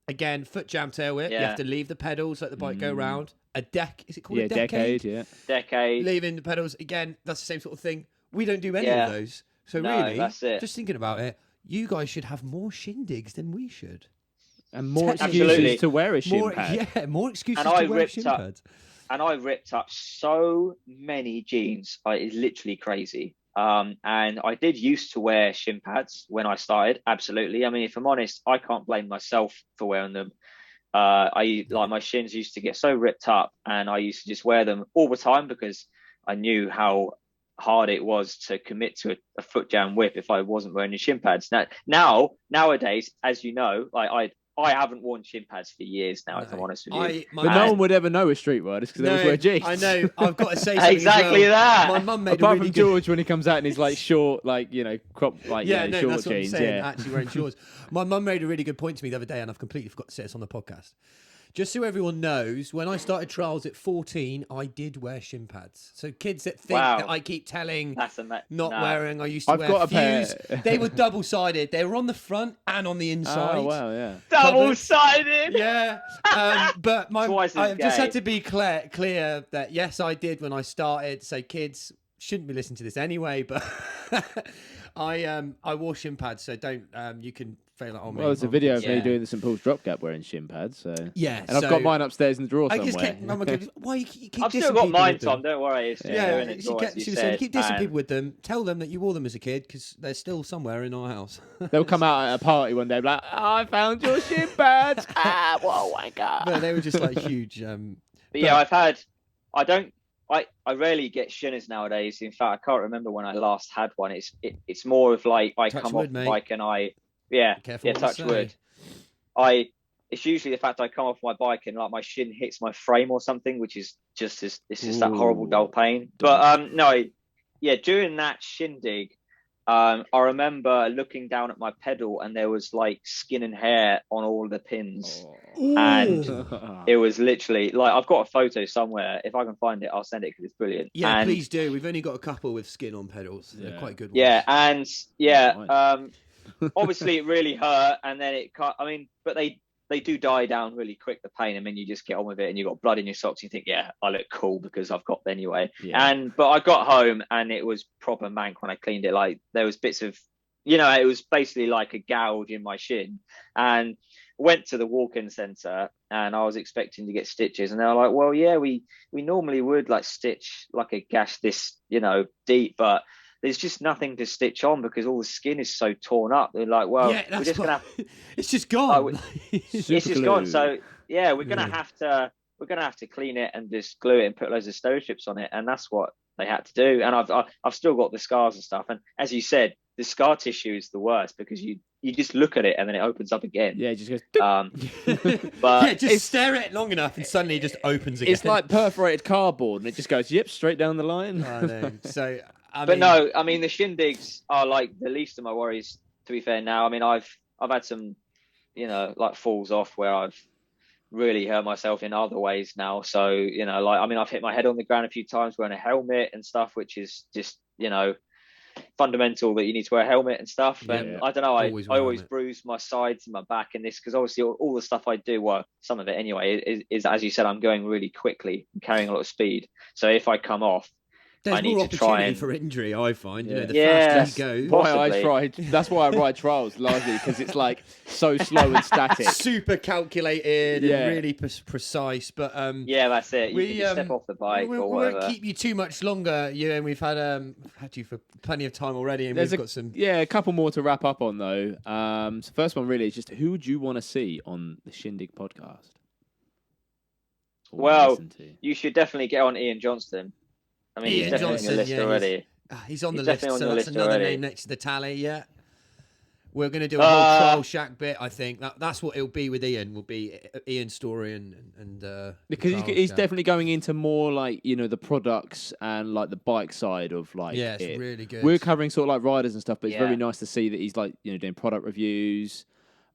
Again, foot jam tail whip. You have to leave the pedals, let the bike go round. A deck, is it called a decade? Decade. Leaving the pedals again. That's the same sort of thing. We don't do any of those. So really, that's it. Just thinking about it, you guys should have more shindigs than we should, and more Absolutely. excuses to wear a shin pad. Yeah, more excuses And I to wear ripped shin up- pads. And I ripped up so many jeans. It's literally crazy. And I did used to wear shin pads when I started. Absolutely. I mean, if I'm honest, I can't blame myself for wearing them. My shins used to get so ripped up, and I used to just wear them all the time because I knew how hard it was to commit to a foot jam whip if I wasn't wearing the shin pads. Nowadays, as you know, I haven't worn shin pads for years now, if I'm honest with you. But no one would ever know a street riders because they always wear jeans. I know. I've got to say something Exactly as well. that. My mum made Apart a really from good... George when he comes out in his like short, crop, short that's what I'm jeans. saying, actually wearing shorts. My mum made a really good point to me the other day, and I've completely forgot to say this on the podcast. just so everyone knows, when I started trials at 14, I did wear shin pads. So kids that think that I keep telling wearing, I used to wear got a fuse. pair. They were double-sided. They were on the front and on the inside. Oh, wow, yeah. Double-sided. Yeah. But I've just had gay. to be clear that yes, I did when I started. So kids shouldn't be listening to this anyway, but I wore shin pads, so don't you can fail it on me. Well, there's a video of me doing the St Paul's drop gap wearing shin pads. So yeah, and I've got mine upstairs in the drawer somewhere. I just kept, Mum would go, why you keep I've dissing still got people mine, with them? Tom. Don't worry. It's She was saying, keep dissing people with them. Tell them that you wore them as a kid because they're still somewhere in our house. They'll come out at a party one day, and be like, oh, I found your shin pads. Oh my god! But they were just like huge. But yeah, I rarely get shinners nowadays. In fact, I can't remember when I last had one. It's more of like I come off the bike and touch wood. It's usually the fact I come off my bike and like my shin hits my frame or something, which is just that horrible dull pain. But during that Shin Dig, I remember looking down at my pedal and there was like skin and hair on all the pins. And it was literally like, I've got a photo somewhere. If I can find it, I'll send it because it's brilliant. Yeah, please do. We've only got a couple with skin on pedals. They're quite good ones. Yeah, and obviously it really hurt, and then but they do die down really quick, the pain. I mean, you just get on with it and you've got blood in your socks. You think, yeah, I look cool because I've got them anyway. Yeah. But I got home and it was proper mank when I cleaned it. Like there was bits of, it was basically like a gouge in my shin. And went to the walk-in centre and I was expecting to get stitches. And they were like, well, yeah, we normally would like stitch like a gash this, deep, but there's just nothing to stitch on because all the skin is so torn up. They're like, well, we're just gonna it's just gone. It's just gone. So yeah, we're gonna have to clean it and just glue it and put loads of stove strips on it, and that's what they had to do. And I've still got the scars and stuff. And as you said, the scar tissue is the worst because you just look at it and then it opens up again. Yeah, it just goes. But just stare at it long enough and suddenly it just opens again. It's like perforated cardboard and it just goes straight down the line. I know. So. The Shin Digs are like the least of my worries, to be fair now. I mean, I've had some, like falls off where I've really hurt myself in other ways now. So, I've hit my head on the ground a few times wearing a helmet and stuff, which is just, fundamental that you need to wear a helmet and stuff. Yeah, and I don't know, I always bruise my sides and my back in this because obviously all the stuff I do, well, some of it anyway, is as you said, I'm going really quickly and carrying a lot of speed. So if I come off, there's I need more to try opportunity and for injury, I find. The faster you go. That's why I ride trials largely because it's like so slow and static, super calculated and really precise. But that's it. You can just step off the bike or whatever. We won't keep you too much longer. And we've had you for plenty of time already, and we've got some. Yeah, a couple more to wrap up on though. So first one really is just who would you want to see on the Shin Dig podcast? Well, you should definitely get on Ian Johnston. I mean, he's definitely on the list already. He's on the list, so that's another name next to the tally, yeah. We're going to do a whole trial shack bit, I think. That's what it'll be with Ian, will be Ian's story and because he's definitely going into more like, the products and like the bike side of like it's really good. We're covering sort of like riders and stuff, but it's very nice to see that he's like, doing product reviews.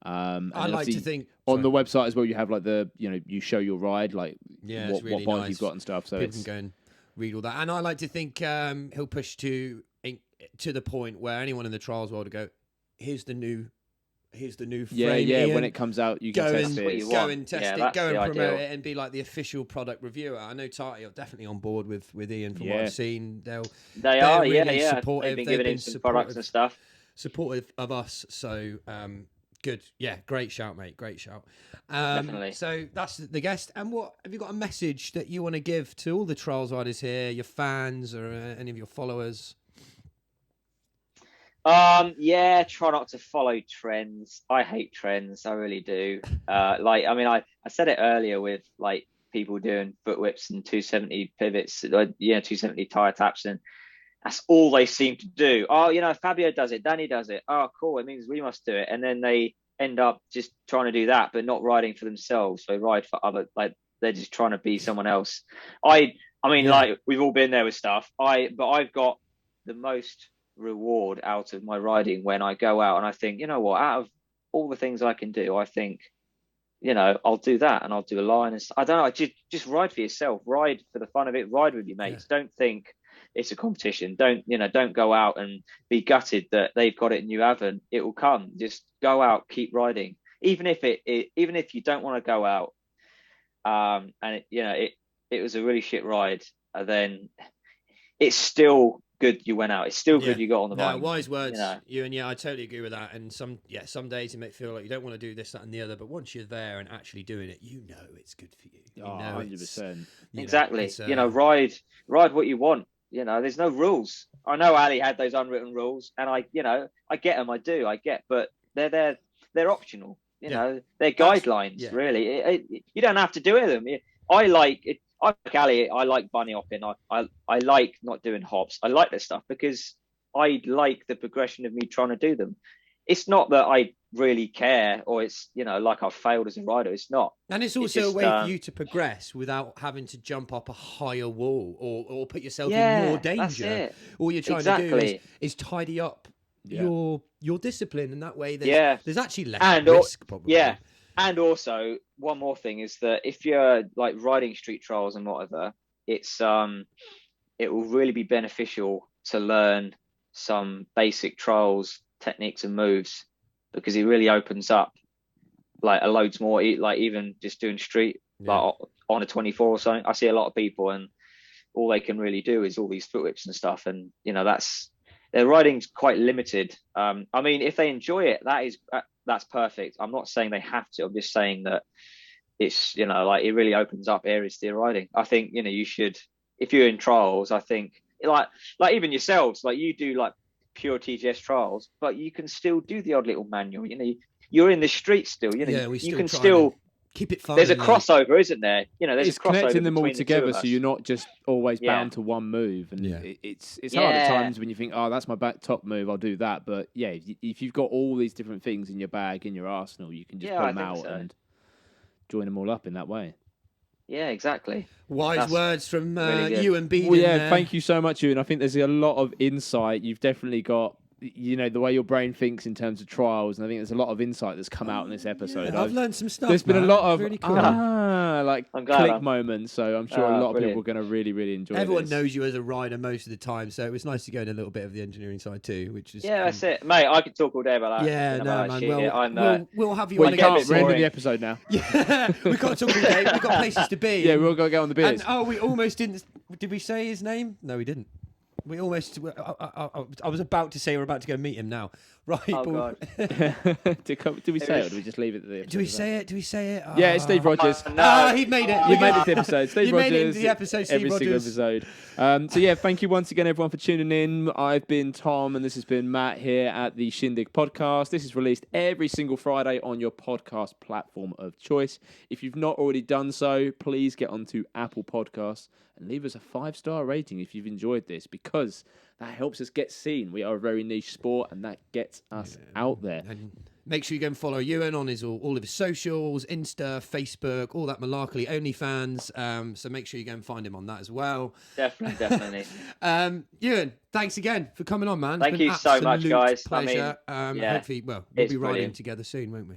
I like to think on the website as well, you have like the, you show your ride, like what really bike nice. you've got and stuff. So people can go and read all that. And I like to think he'll push to the point where anyone in the trials world will go, here's the new frame. Ian. When it comes out, you can test it. Go and test it. Go and promote it and be like the official product reviewer. I know Tati are definitely on board with Ian from what I've seen. They're really supportive. They've been giving him some products and stuff. Supportive of us. So good. Yeah, great shout, mate. Great shout. Definitely. So that's the guest. And what have you got a message that you want to give to all the trials riders here, your fans or any of your followers? Try not to follow trends. I hate trends. I really do. I said it earlier with like people doing foot whips and 270 pivots, 270 tire taps, and that's all they seem to do. Oh, Fabio does it, Danny does it. Oh, cool. It means we must do it. And then they end up just trying to do that, but not riding for themselves. They ride for other, like they're just trying to be someone else. Like we've all been there with stuff. But I've got the most reward out of my riding when I go out and I think, you know what, out of all the things I can do, I think I'll do that and I'll do a line. And I don't know. Just ride for yourself. Ride for the fun of it. Ride with your mates. Don't think it's a competition. Don't go out and be gutted that they've got it and you haven't. It will come. Just go out, keep riding. Even if you don't want to go out, and it was a really shit ride, then it's still good you went out. It's still good you got on the bike. Wise words, Ewan. Yeah, I totally agree with that. And some days it may feel like you don't want to do this, that, and the other, but once you're there and actually doing it, it's good for you. You know, 100%. Exactly. Ride what you want. There's no rules. I know Ali had those unwritten rules, and I get them. But they're optional. They're guidelines. Really, you don't have to do them. I like it. I like Ali. I like bunny hopping. I like not doing hops. I like this stuff because I like the progression of me trying to do them. It's not that I really care, or it's like I've failed as a rider. It's not. And it's also a way for you to progress without having to jump up a higher wall or put yourself in more danger. That's it. All you're trying to do is tidy up your discipline, and that way there's actually less risk probably. Yeah. And also, one more thing is that if you're like riding street trials and whatever, it will really be beneficial to learn some basic trials, techniques, and moves, because it really opens up like a loads more. Like even just doing street like on a 24 or something, I see a lot of people, and all they can really do is all these foot whips and stuff, and their riding's quite limited. I mean, if they enjoy it, that's perfect. I'm not saying they have to. I'm just saying that it's, like it really opens up areas to your riding. I think, you should, if you're in trials, I think like even yourselves, like you do like pure TGS trials, but you can still do the odd little manual. You're in the street still. You can still keep it fun. There's a crossover, isn't there? There's a crossover connecting them all between together, so you're not just always bound to one move. And it's hard at times when you think, oh, that's my top move, I'll do that. But if you've got all these different things in your bag, in your arsenal, you can just pull them out and join them all up in that way. Yeah, exactly. Wise words from you and BEADEN. Well, thank you so much, Ewan. I think there's a lot of insight. You've definitely got the way your brain thinks in terms of trials, and I think there's a lot of insight that's come out in this episode. I've learned some stuff. There's been a lot of really cool. click moments, so I'm sure a lot of people are going to really, really enjoy Everyone this. knows you as a rider most of the time, so it was nice to go in a little bit of the engineering side too, which is that's it, mate. I could talk all day about that. Yeah, no, man. Well, we'll have you. Well, on you again. can't. We're ending the episode now. Yeah, we can't talk all day. We've got places to be. Yeah, we'll go get on the beers. And, we almost didn't. Did we say his name? No, we didn't. We almost. I was about to say we're about to go meet him now. Right. God. Did we say it, or do we just leave it at the episode? Do we say it? Do we say it? Yeah, it's Steve Rogers. No. He made it. You made it to the episode. Steve Rogers. Made it into the episode, Steve every Rogers. single episode. So thank you once again, everyone, for tuning in. I've been Tom, and this has been Matt here at the Shin Dig podcast. This is released every single Friday on your podcast platform of choice. If you've not already done so, please get onto Apple Podcasts and leave us a 5-star rating if you've enjoyed this, because that helps us get seen. We are a very niche sport, and that gets us out there. And make sure you go and follow Ewan on all of his socials, Insta, Facebook, all that malarkey, OnlyFans. So make sure you go and find him on that as well. Definitely. Ewan, thanks again for coming on, man. Thank you so much, guys. Pleasure. Hopefully, we'll be riding together soon, won't we?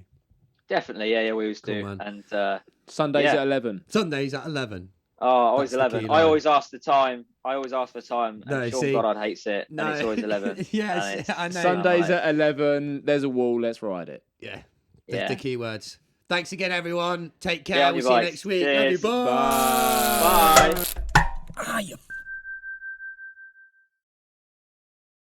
Definitely, yeah, we always do. Man. And Sundays at 11. Sundays at 11. Oh, always 11. I always ask the time. And Sean Goddard hates it. And it's always 11. Yes, I know. Sundays at 11. There's a wall. Let's ride it. Yeah. That's the key words. Thanks again, everyone. Take care. We'll see you next week. Cheers. Love you. Bye. Bye. You